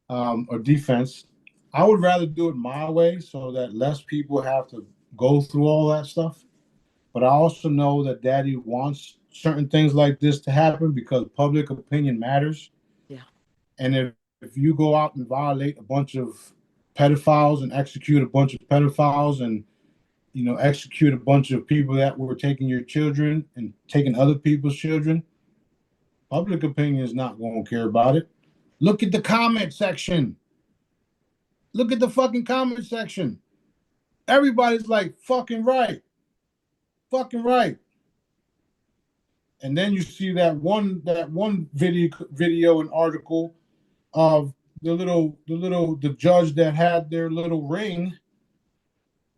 or defense, I would rather do it my way so that less people have to go through all that stuff. But I also know that Daddy wants certain things like this to happen because public opinion matters. Yeah. And if you go out and violate a bunch of pedophiles and execute a bunch of pedophiles and execute a bunch of people that were taking your children and taking other people's children, public opinion is not going to care about it. Look at the comment section. Look at the fucking comment section. Everybody's like, fucking right. Fucking right. And then you see that one video and article of the judge that had their little ring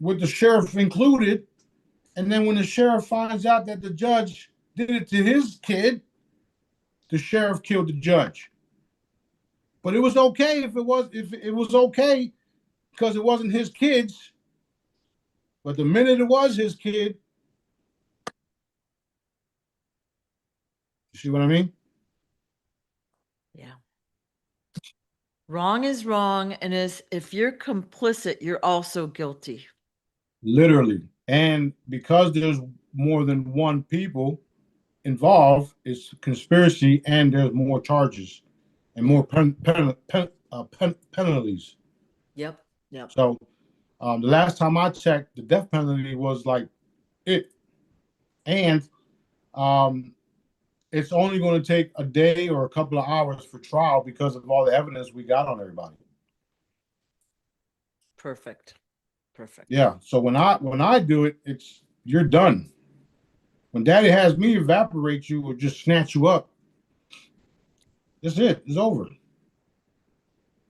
with the sheriff included. And then when the sheriff finds out that the judge did it to his kid, the sheriff killed the judge. But it was okay if it was okay because it wasn't his kids. But the minute it was his kid, you see what I mean? Yeah. Wrong is wrong, and if you're complicit, you're also guilty. Literally. And because there's more than one people involved, it's conspiracy, and there's more charges and more penalties. Yep. Yep. So the last time I checked, the death penalty was like it. And it's only going to take a day or a couple of hours for trial because of all the evidence we got on everybody. Perfect. Perfect. Yeah. So when I do it, you're done. When daddy has me evaporate you or just snatch you up, that's it. It's over.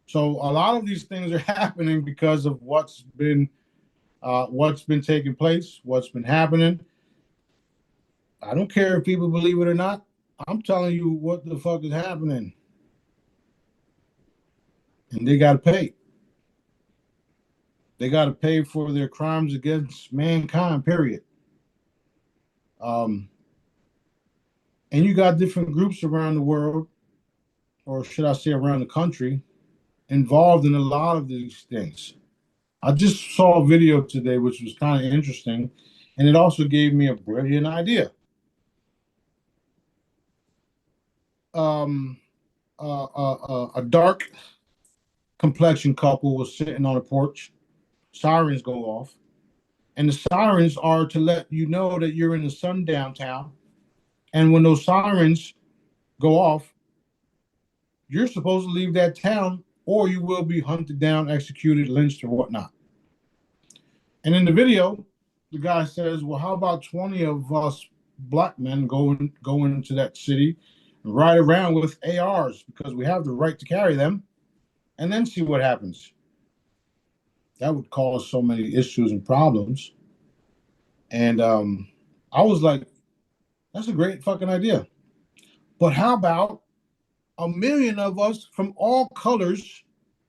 So a lot of these things are happening because of what's been taking place, what's been happening. I don't care if people believe it or not. I'm telling you what the fuck is happening. And they got to pay. They got to pay for their crimes against mankind, period. And you got different groups around the world, or should I say around the country, involved in a lot of these things. I just saw a video today, which was kind of interesting, and it also gave me a brilliant idea. A dark complexion couple was sitting on a porch. Sirens go off, and the sirens are to let you know that you're in a sundown town. And when those sirens go off, you're supposed to leave that town, or you will be hunted down, executed, lynched, or whatnot. And in the video, the guy says, "Well, how about 20 of us black men go into that city and ride around with ARs because we have the right to carry them, and then see what happens?" That would cause so many issues and problems. And I was like, that's a great fucking idea. But how about 1 million of us from all colors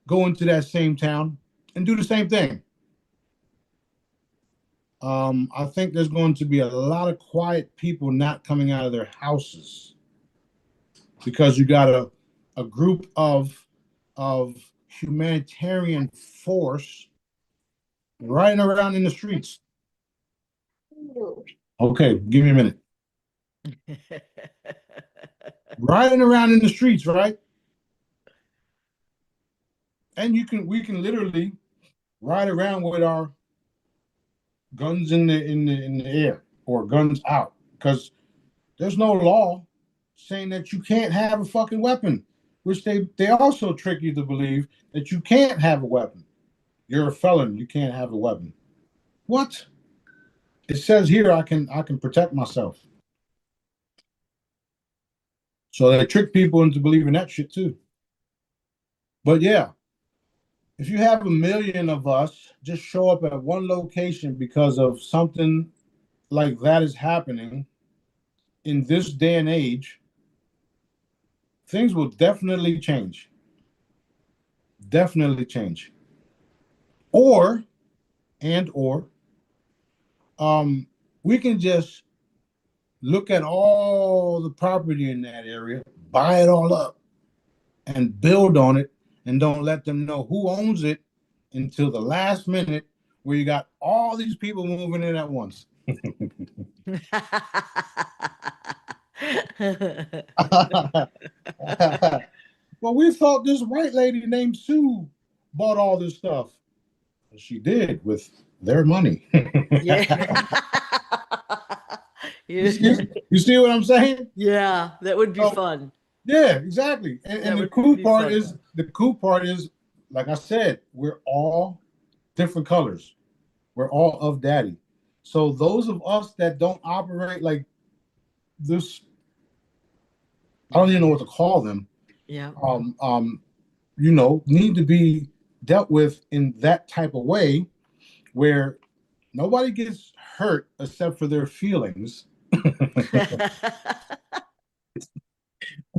go into that same town and do the same thing? I think there's going to be a lot of quiet people not coming out of their houses because you got a group of humanitarian force riding around in the streets. Okay, give me a minute. Riding around in the streets, right? And we can literally ride around with our guns in the air or guns out because there's no law saying that you can't have a fucking weapon, which they also trick you to believe that you can't have a weapon. You're a felon, you can't have a weapon. What? It says here I can protect myself. So they trick people into believing that shit too. But yeah, if you have 1 million of us just show up at one location because of something like that is happening in this day and age, things will definitely change. Definitely change. Or we can just look at all the property in that area, buy it all up, and build on it, and don't let them know who owns it until the last minute where you got all these people moving in at once. Well, we thought this white lady named Sue bought all this stuff. She did with their money. Yeah. You Yeah. see, you see what I'm saying? Yeah, that would be Oh, fun. yeah, exactly. That And would be fun. the cool part is, like I said, we're all different colors. We're all of daddy. So those of us that don't operate like this, I don't Yeah. even know what to call them. Yeah. Um, um, need to be dealt with in that type of way where nobody gets hurt except for their feelings.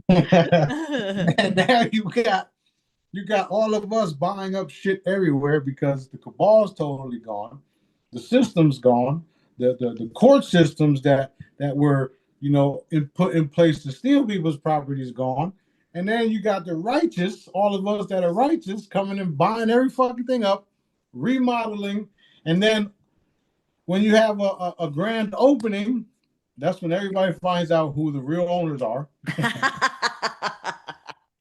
And now you got all of us buying up shit everywhere because the cabal's totally gone, the system's gone, the court systems that were put in place to steal people's property is gone, and then you got the righteous, all of us that are righteous, coming and buying every fucking thing up, remodeling, and then when you have a grand opening, that's when everybody finds out who the real owners are.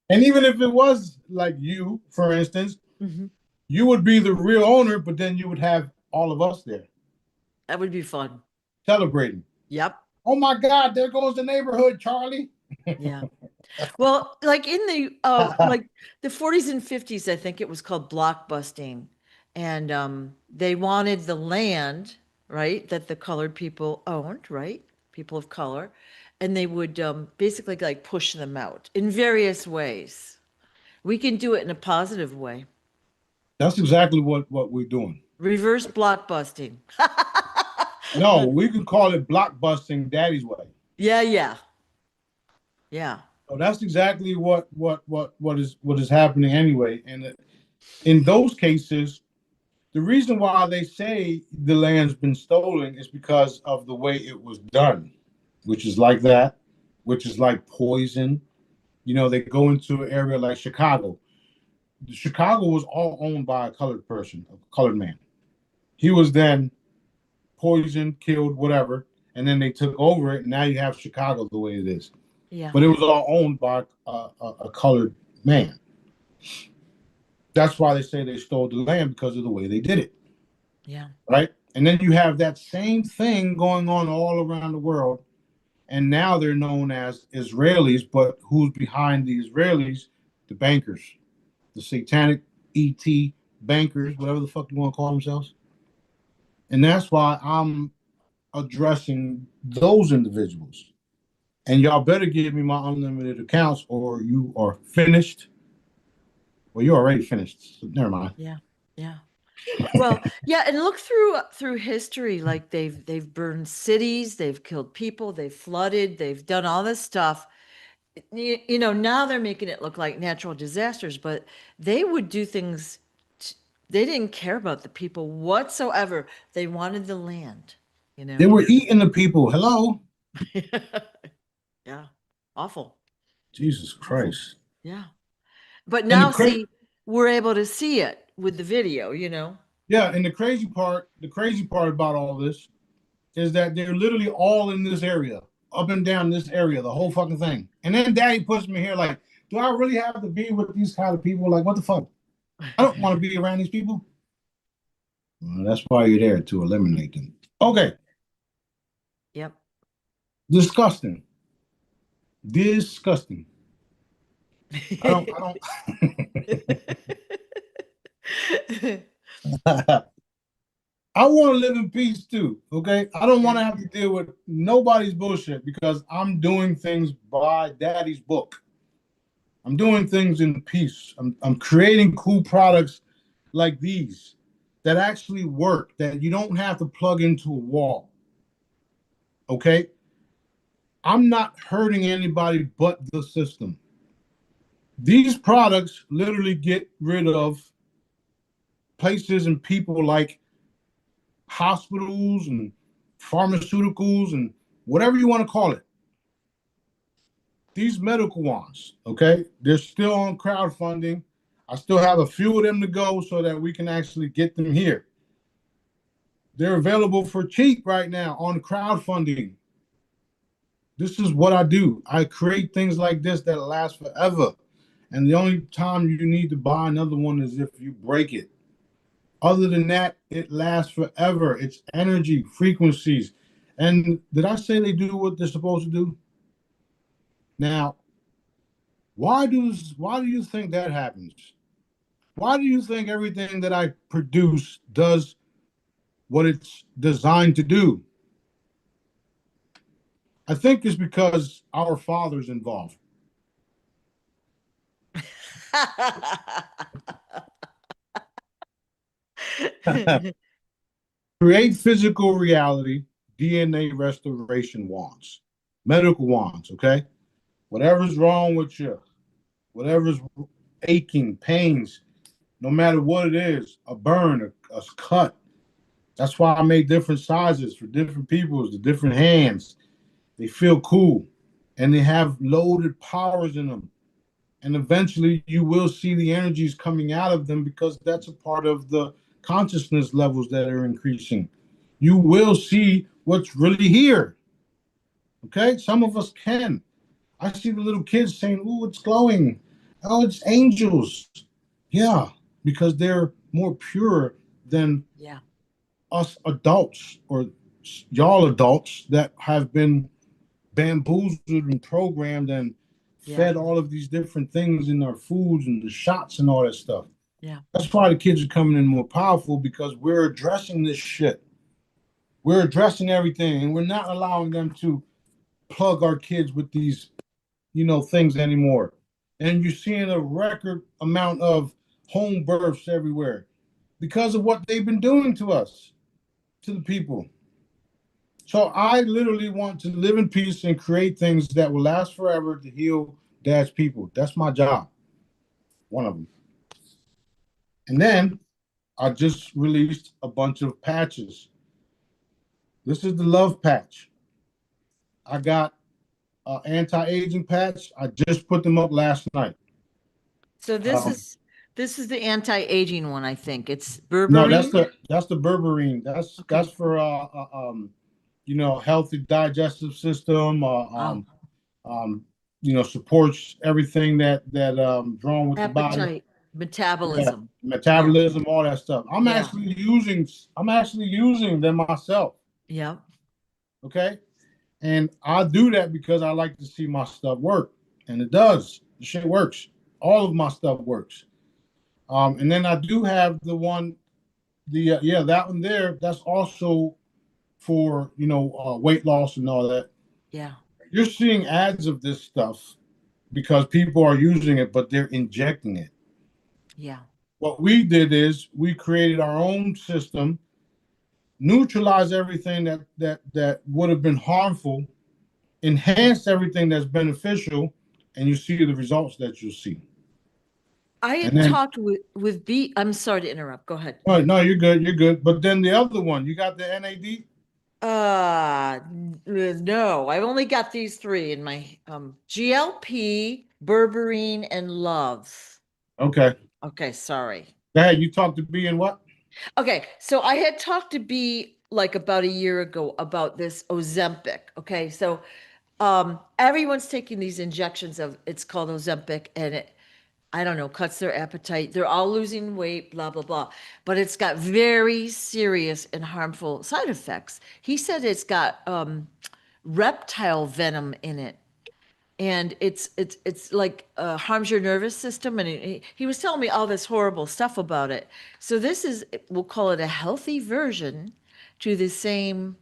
And even if it was like you, for instance, Mhm. you would be the real owner, but then you would have all of us there That would be fun. celebrating. Yep. Oh my God, there goes the neighborhood, Charlie. Yeah. Well, like in the like the 40s and 50s, I think it was called blockbusting. And they wanted the land, right, that the colored people owned, right? People of color. And they would basically like push them out in various ways. We can do it in a positive way. That's exactly what we're doing. Reverse blockbusting. No, we can call it blockbusting daddy's way. Yeah, yeah. Yeah. So that's exactly what is happening anyway. And in those cases, the reason why they say the land's been stolen is because of the way it was done, which is like that, which is like poison. They go into an area like Chicago. Chicago was all owned by a colored person, a colored man. He was then poisoned, killed, whatever, and then they took over it. And now you have Chicago the way it is. Yeah. But it was all owned by a colored man. That's why they say they stole the land because of the way they did it, Yeah. right? And then you have that same thing going on all around the world. And now they're known as Israelis, but who's behind the Israelis? The bankers, the satanic ET bankers, whatever the fuck you want to call themselves. And that's why I'm addressing those individuals. And y'all better give me my unlimited accounts or you are finished. Well, you're already finished. So never mind. Yeah. Yeah. Well, yeah, and look through history, like they've burned cities, they've killed people, they've flooded, they've done all this stuff. Now they're making it look like natural disasters, but they would do things they didn't care about the people whatsoever. They wanted the land, you They know. were eating the people. Hello? Yeah. Awful. Jesus Awful. Christ. Yeah. But And now see, we're able to see it with the video. yeah, and the crazy part about all this is that they're literally all in this area, up and down this area, the whole fucking thing. And then daddy puts me here like, do I really have to be with these kind of people? Like, what the fuck? I don't want to be around these people. Well, that's why you're there, to eliminate them. Okay. Yep. Disgusting. Disgusting. I don't I want to live in peace too. Okay. I don't want to have to deal with nobody's bullshit because I'm doing things by daddy's book. I'm doing things in peace. I'm creating cool products like these that actually work, that you don't have to plug into a wall. Okay. I'm not hurting anybody but the system. These products literally get rid of places and people like hospitals and pharmaceuticals and whatever you want to call it. These medical ones, okay, they're still on crowdfunding. I still have a few of them to go so that we can actually get them here. They're available for cheap right now on crowdfunding. This is what I do. I create things like this that last forever. And the only time you need to buy another one is if you break it. Other than that, it lasts forever. It's energy, frequencies. And did I say they do what they're supposed to do? Now, why do you think that happens? Why do you think everything that I produce does what it's designed to do? I think it's because our father's involved. Create physical reality, DNA restoration wands, medical wands, okay? Whatever's wrong with you, whatever's aching, pains, no matter what it is, a burn, a cut. That's why I made different sizes for different peoples, the different hands. They feel cool and they have loaded powers in them. And eventually you will see the energies coming out of them because that's a part of the consciousness levels that are increasing. You will see what's really here. Okay, some of us can. I see the little kids saying, "Oh, it's glowing. Oh, it's angels." Yeah, because they're more pure than Yeah. us adults or y'all adults that have been bamboozled and programmed and Yeah. fed all of these different things in our foods and the shots and all that stuff. Yeah. That's why the kids are coming in more powerful because we're addressing this shit. We're addressing everything and we're not allowing them to plug our kids with these, things anymore. And you're seeing a record amount of home births everywhere because of what they've been doing to us, to the people. So I literally want to live in peace and create things that will last forever to heal Dad's people. That's my job, one of them. And then I just released a bunch of patches. This is the love patch. I got anti-aging patch. I just put them up last night. So this Um, is this is the anti-aging one, I think. It's no, berberine. that's the berberine. That's Okay. for healthy digestive system. Oh, Um, supports everything that wrong with the body. appetite, Yeah, metabolism. Yeah. metabolism, all that stuff. Yeah. I'm actually using them myself. Yeah. Okay, and I do that because I like to see my stuff work, and it does. The shit works. All of my stuff works. And then I do have the one, that one there. That's also for weight loss and all that. Yeah. You're seeing ads of this stuff because people are using it, but they're injecting it. Yeah. What we did is we created our own system, neutralized everything that would have been harmful, enhanced everything that's beneficial, and you see the results that you'll see. I And had then, talked with B. I'm sorry to interrupt. Go ahead. all right, no, you're good, you're good. But then the other one, you got the NAD. No, I've only got these three in my GLP, berberine, and love. Okay, Okay, sorry. go ahead. You talked to B and what? Okay, so I had talked to B like about a year ago about this Ozempic. Okay, so everyone's taking these injections of it's called Ozempic and it I don't know, cuts their appetite. They're all losing weight, blah blah blah. But it's got very serious and harmful side effects. He said it's got reptile venom in it and it's like harms your nervous system and he was telling me all this horrible stuff about it. So this is we'll call it a healthy version to the same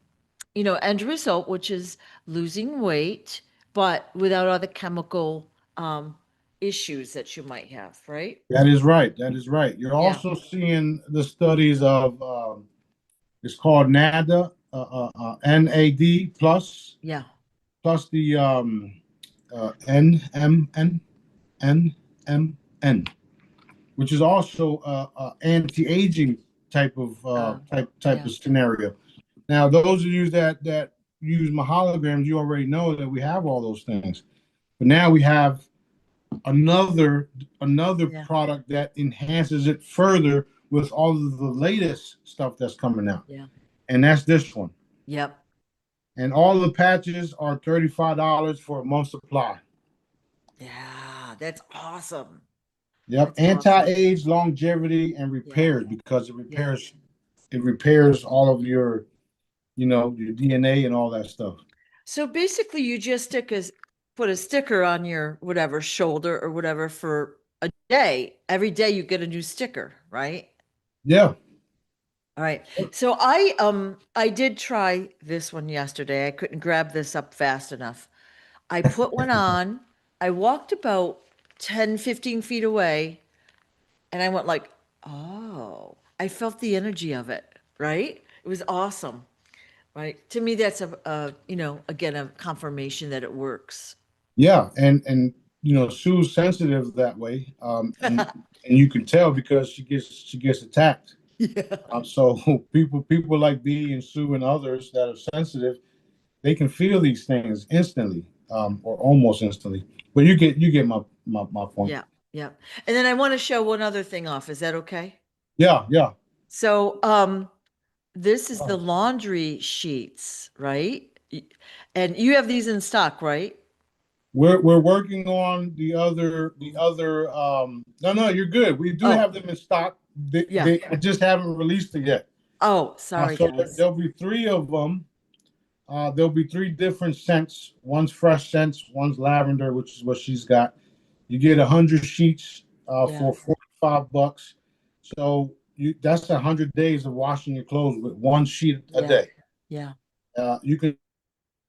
end result, which is losing weight but without all the chemical issues that you might have, right? That is right. That is right. You're Yeah. also seeing the studies of it's called NADA, NAD Yeah. plus the NMN, NMN, which is also anti-aging type of type Yeah. of scenario. Now, those of you that use my holograms, you already know that we have all those things. But now we have another Yeah. product that enhances it further with all of the latest stuff that's coming out, Yeah. and that's this one. Yep. And all the patches are $35 for a month supply. Yeah, that's awesome. Yep, That's awesome. anti-age, longevity, and Yeah, repairs because yeah. it repairs all of your, your DNA and all that stuff. So basically, you just put a sticker on your whatever shoulder or whatever for a day. Every day you get a new sticker, right? Yeah. All right. So I did try this one yesterday. I couldn't grab this up fast enough. I put one on. I walked about 10, 15 feet away and I went like, "Oh." I felt the energy of it, right? It was awesome. Right. To me, that's again, a confirmation that it works. Yeah, and Sue's sensitive that way, and you can tell because she gets attacked. Yeah. So people like B and Sue and others that are sensitive, they can feel these things instantly, or almost instantly. But you get my point. Yeah. Yeah. And then I want to show one other thing off. Is that okay? Yeah, yeah. So, this is the laundry sheets, right? And you have these in stock, right? We're working on the other. No, you're good. We do Oh, have them in stock. yeah. I just haven't released it yet. Oh, sorry, So guys. there'll be three of them. There'll be three different scents. One's fresh scents, one's lavender, which is what she's got. You get 100 sheets Yeah. for $45. So that's 100 days of washing your clothes with one sheet a Yeah. day. Yeah. You can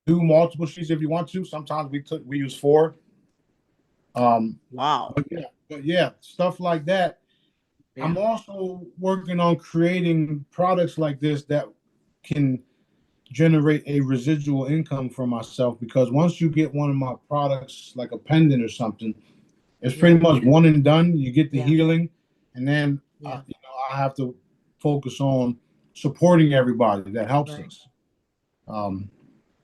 do multiple sheets if you want to. Sometimes we use four. Wow. But yeah, stuff like that. I'm Yeah. also working on creating products like this that can generate a residual income for myself because once you get one of my products like a pendant or something, it's Yeah. pretty much one and done. You get the Yeah. healing, and then Yeah. I have to focus on supporting everybody that helps Right. us.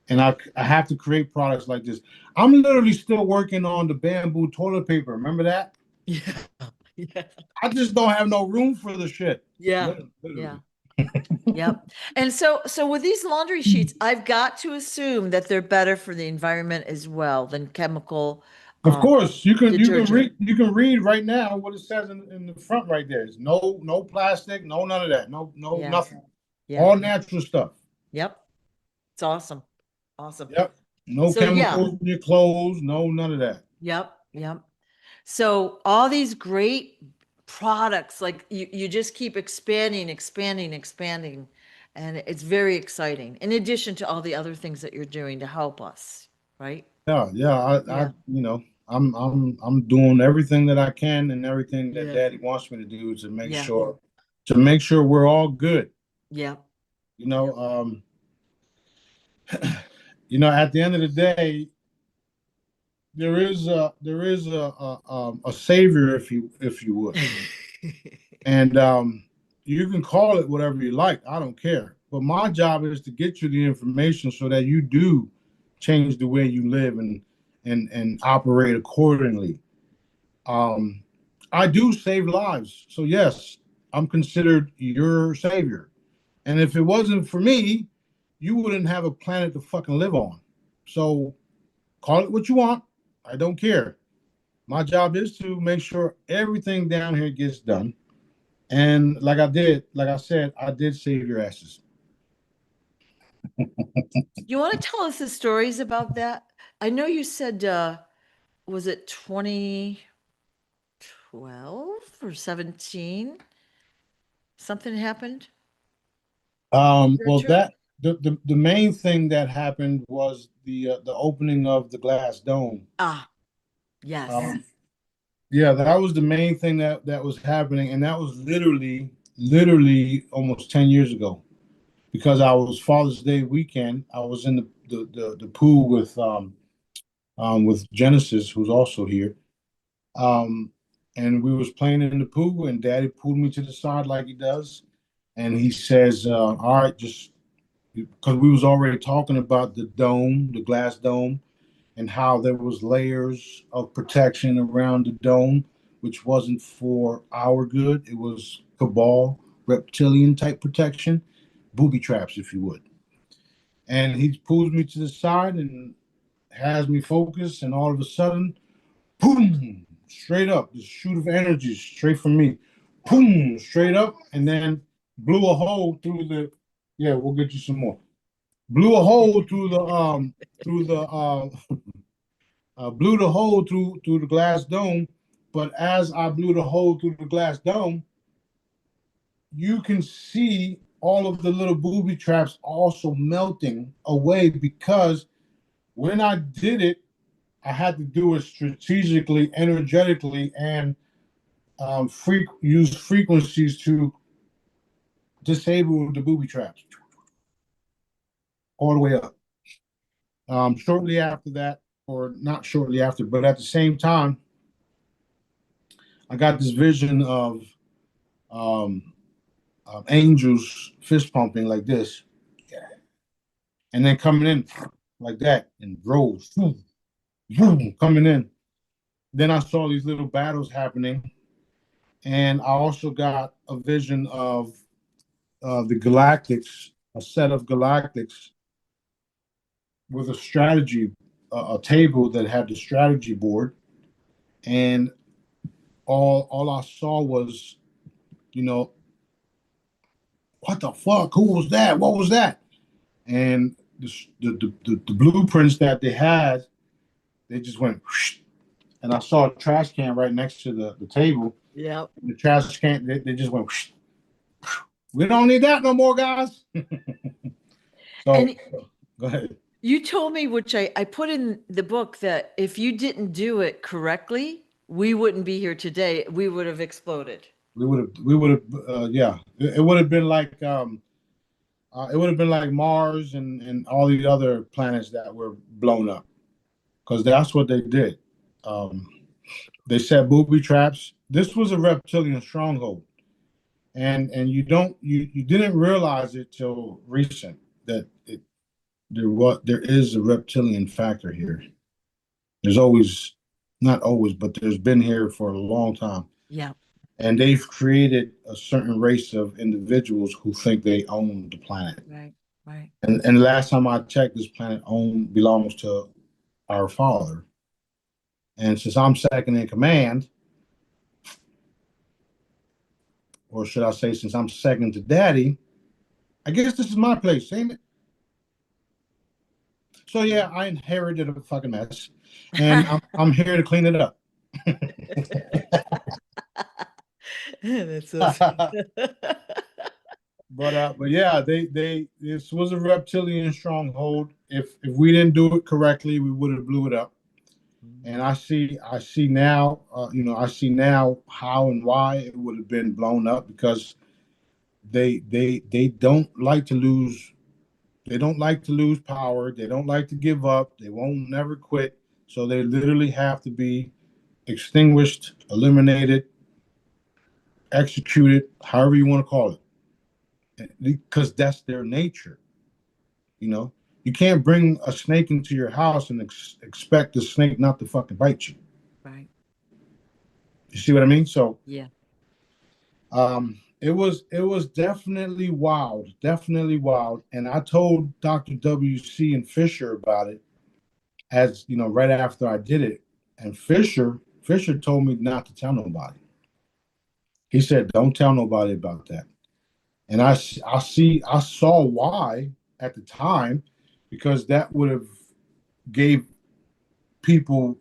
And I have to create products like this. I'm literally still working on the bamboo toilet paper. Remember that? Yeah. Yeah. I just don't have no room for the shit. Yeah. Yeah. Literally. Yep. And so with these laundry sheets, I've got to assume that they're better for the environment as well than chemical Of um course, detergent. you can read right now what it says in the front right there. It's no plastic, no none of that, no Yeah. nothing, Yeah. all natural stuff. Yep. It's awesome. Awesome. Yep, no So yeah. chemicals in your clothes, no none of that. Yep. Yep. So all these great products, like you just keep expanding, expanding, expanding. And it's very exciting. In addition to all the other things that you're doing to help us, right? Yeah, I Yeah. I'm doing everything that I can and everything that Yeah. Daddy wants me to do to make Yeah. sure we're all good. Yeah. You know, Yep. um, at the end of the day, there is a savior if you would. And you can call it whatever you like. I don't care. But my job is to get you the information so that you do change the way you live and operate accordingly. Um, I do save lives. So yes, I'm considered your savior. And if it wasn't for me, you wouldn't have a planet to fucking live on. So call it what you want. I don't care. My job is to make sure everything down here gets done. And like I said, I did save your asses. You want to tell us the stories about that? I know you said, was it 2012 or 17? Something happened? Your Well, trip? the main thing that happened was the opening of the glass dome. Ah, yes. Um, yeah, that was the main thing that was happening, and that was literally almost 10 years ago. Because I was Father's Day weekend, I was in the pool with Genesis, who's also here. Um, and we was playing in the pool, and Daddy pulled me to the side like he does, and he says, "All right, just because we was already talking about the dome, the glass dome, and how there was layers of protection around the dome, which wasn't for our good. It was cabal, reptilian type protection, booby traps, if you would." And he pulls me to the side and has me focus, and all of a sudden, boom, straight up, this shoot of energy straight from me, boom, straight up, and then blew a hole through the. Yeah, we'll get you some more. Blew a hole through the blew the hole through the glass dome. But as I blew the hole through the glass dome, you can see all of the little booby traps also melting away, because when I did it, I had to do it strategically, energetically, and use frequencies to disable the booby traps all the way up. Shortly after that, or not shortly after, but at the same time, I got this vision um, of angels fist pumping like this, and then coming in like that in droves, boom, boom, coming in. Then I saw these little battles happening, and I also got a vision of the Galactics, a set of Galactics with a strategy, a table that had the strategy board, and all I saw was, you know, what the fuck? Who was that? What was that? And the blueprints that they had, they just went, whoosh, and I saw a trash can right next to the table. Yep. The trash can, they just went, whoosh. We don't need that no more, guys. So And go ahead. you told me, which I put in the book, that if you didn't do it correctly, we wouldn't be here today. We would have exploded. We would have, yeah. It would have been like, it would have been like Mars and all the other planets that were blown up, because that's what they did. Um, they set booby traps. This was a reptilian stronghold, and you didn't realize it till recent that there is a reptilian factor here. There's always, not always, but there's been here for a long time. Yeah. And they've created a certain race of individuals who think they own the planet. Right. Right. And the last time I checked, this planet belongs to our father. And since I'm second in command, or should I say, since I'm second to daddy, I guess this is my place, ain't it? So yeah, I inherited a fucking mess, and I'm here to clean it up. That's so But yeah, they this was a reptilian stronghold. If we didn't do it correctly, we would have blew it up. And I see now, I see now how and why it would have been blown up, because they don't like to lose. They don't like to lose power. They don't like to give up. They won't never quit. So they literally have to be extinguished, eliminated, executed, however you want to call it, because that's their nature. You know, you can't bring a snake into your house and expect the snake not to fucking bite you. right. You see what I mean? So Yeah. it was definitely wild. And I told Dr. WC and Fisher about it, as you know, right after I did it. And Fisher told me not to tell nobody. He said, "Don't tell nobody about that." And I saw why at the time, because that would have gave people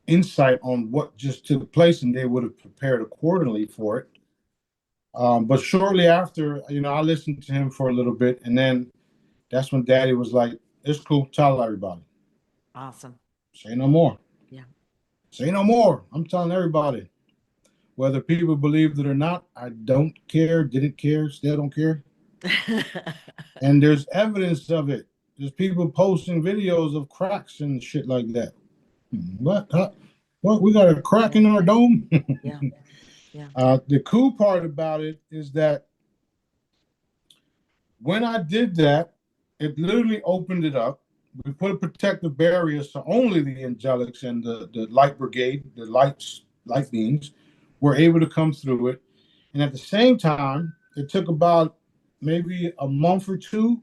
insight on what just took place, and they would have prepared accordingly for it. But shortly after, I listened to him for a little bit, and then that's when Daddy was like, "It's cool, tell everybody. Awesome. Say no more. Yeah. Say no more. I'm telling everybody. Whether people believed it or not, I don't care, didn't care, still don't care. And there's evidence of it. There's people posting videos of cracks and shit like that. What? What? We got a crack in our dome?" Yeah. Yeah. The cool part about it is that when I did that, it literally opened it up. We put a protective barrier so only the angelics and the light brigade, the light beings, were able to come through it. And at the same time, it took about maybe a month or two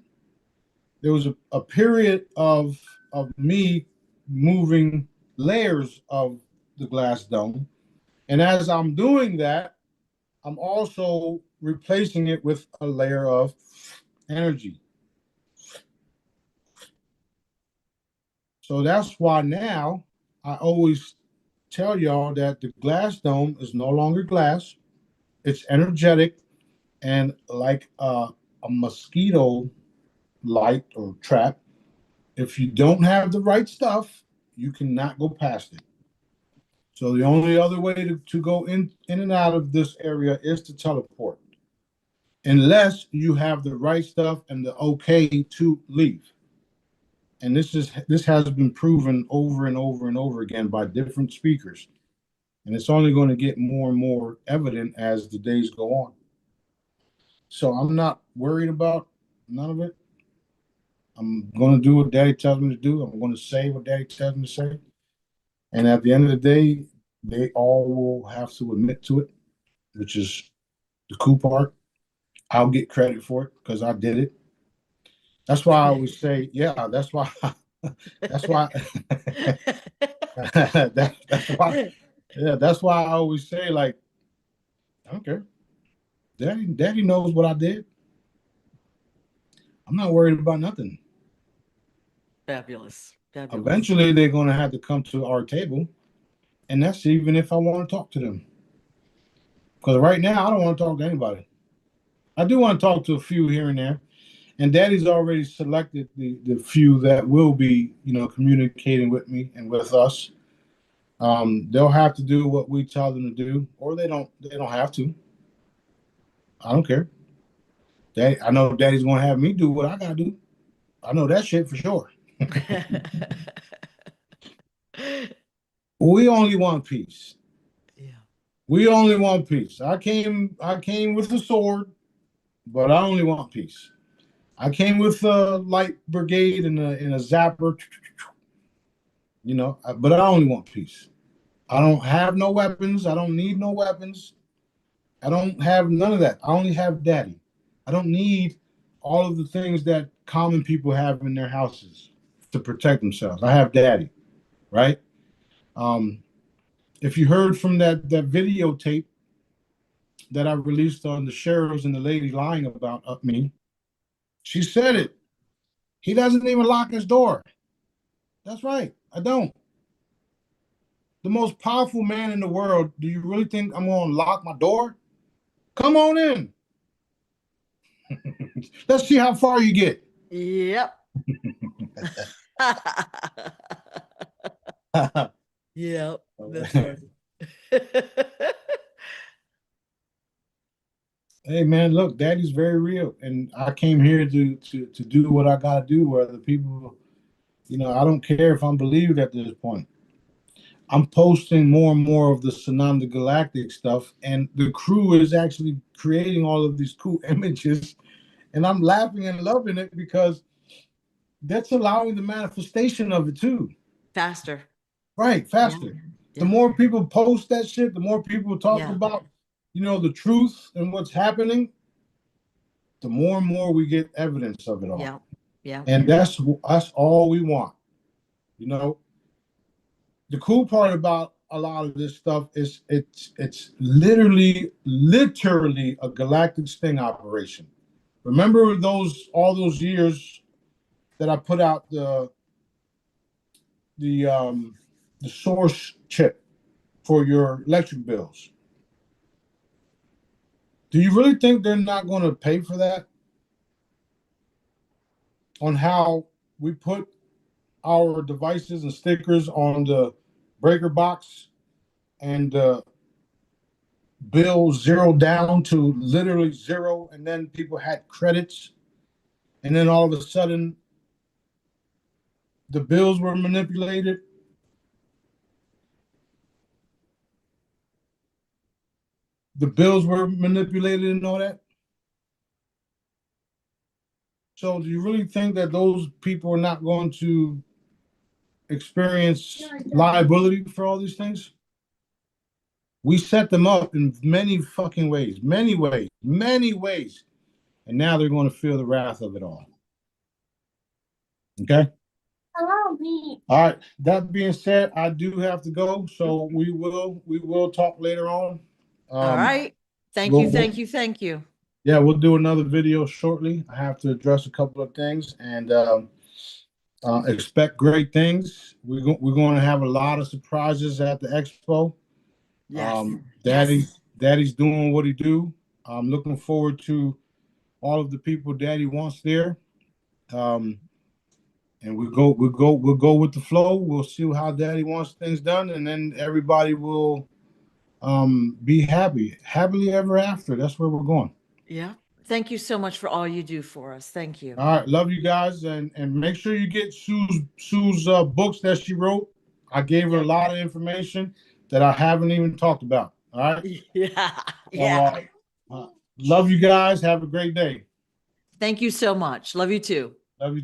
there was a period of me moving layers of the glass dome, and as I'm doing that, I'm also replacing it with a layer of energy. So that's why now I always tell y'all that the glass dome is no longer glass. It's energetic, and like a mosquito light or trap, if you don't have the right stuff, you cannot go past it. So the only other way to go in and out of this area is to teleport, unless you have the right stuff and the okay to leave. And this has been proven over and over and over again by different speakers. And it's only going to get more and more evident as the days go on. So I'm not worried about none of it. I'm going to do what Daddy tells me to do. I'm going to say what Daddy tells me to say. And at the end of the day, they all will have to admit to it, which is the cool part. I'll get credit for it because I did it. That's why I always say, yeah, that's why. That's why. That's why. Yeah, that's why I always say, like, I don't care. Daddy knows what I did. I'm not worried about nothing. Fabulous. Fabulous. Eventually, they're going to have to come to our table, and that's even if I want to talk to them. Because right now, I don't want to talk to anybody. I do want to talk to a few here and there, and Daddy's already selected the few that will be, communicating with me and with us. They'll have to do what we tell them to do, or they don't have to. I don't care. I know Daddy's going to have me do what I got to do. I know that shit for sure. We only want peace. Yeah. We only want peace. I came with a sword, but I only want peace. I came with a light brigade and a zapper, but I only want peace. I don't have no weapons. I don't need no weapons. I don't have none of that. I only have Daddy. I don't need all of the things that common people have in their houses to protect themselves. I have Daddy, right? Um, if you heard from that videotape that I released on the sheriffs and the lady lying about me, she said it. He doesn't even lock his door. That's right. I don't. The most powerful man in the world. Do you really think I'm going to lock my door? Come on in. Let's see how far you get. Yep. Yep. That's right. Hey man, look, Daddy's very real, and I came here to do what I gotta do. Whether people, I don't care if I'm believed at this point. I'm posting more and more of the Sananda Galactic stuff, and the crew is actually creating all of these cool images, and I'm laughing and loving it because that's allowing the manifestation of it too. Faster. Right, faster. Yeah. The Yeah. more people post that shit, the more people talk Yeah. about, the truth and what's happening, the more and more we get evidence of it all. Yeah. Yeah. And that's all we want. You know, the cool part about a lot of this stuff is it's literally a galactic sting operation. Remember all those years that I put out the um the source chip for your electric bills. Do you really think they're not going to pay for that? On how we put our devices and stickers on the breaker box and bill zero down to literally zero, and then people had credits, and then all of a sudden the bills were manipulated. The bills were manipulated and all that. So, do you really think that those people are not going to experience liability for all these things? We set them up in many fucking ways, many ways, many ways, and now they're going to feel the wrath of it all. Okay. All right. That being said, I do have to go, so we will talk later on. All Um, right. Thank you, we'll, thank we'll you, thank you. yeah, we'll do another video shortly. I have to address a couple of things, and expect great things. We're going to have a lot of surprises at the expo. Yes. Daddy, Yes. Daddy's doing what he do. I'm looking forward to all of the people Daddy wants there. Um, and we'll go with the flow. We'll see how Daddy wants things done, and then everybody will be happily ever after. That's where we're going. Yeah. Thank you so much for all you do for us. Thank you. All right, love you guys, and make sure you get Sue's books that she wrote. I gave her a Yep. lot of information that I haven't even talked about. All right, Yeah. so Yeah. love you guys. Have a great day. Thank you so much. Love you too. Love you.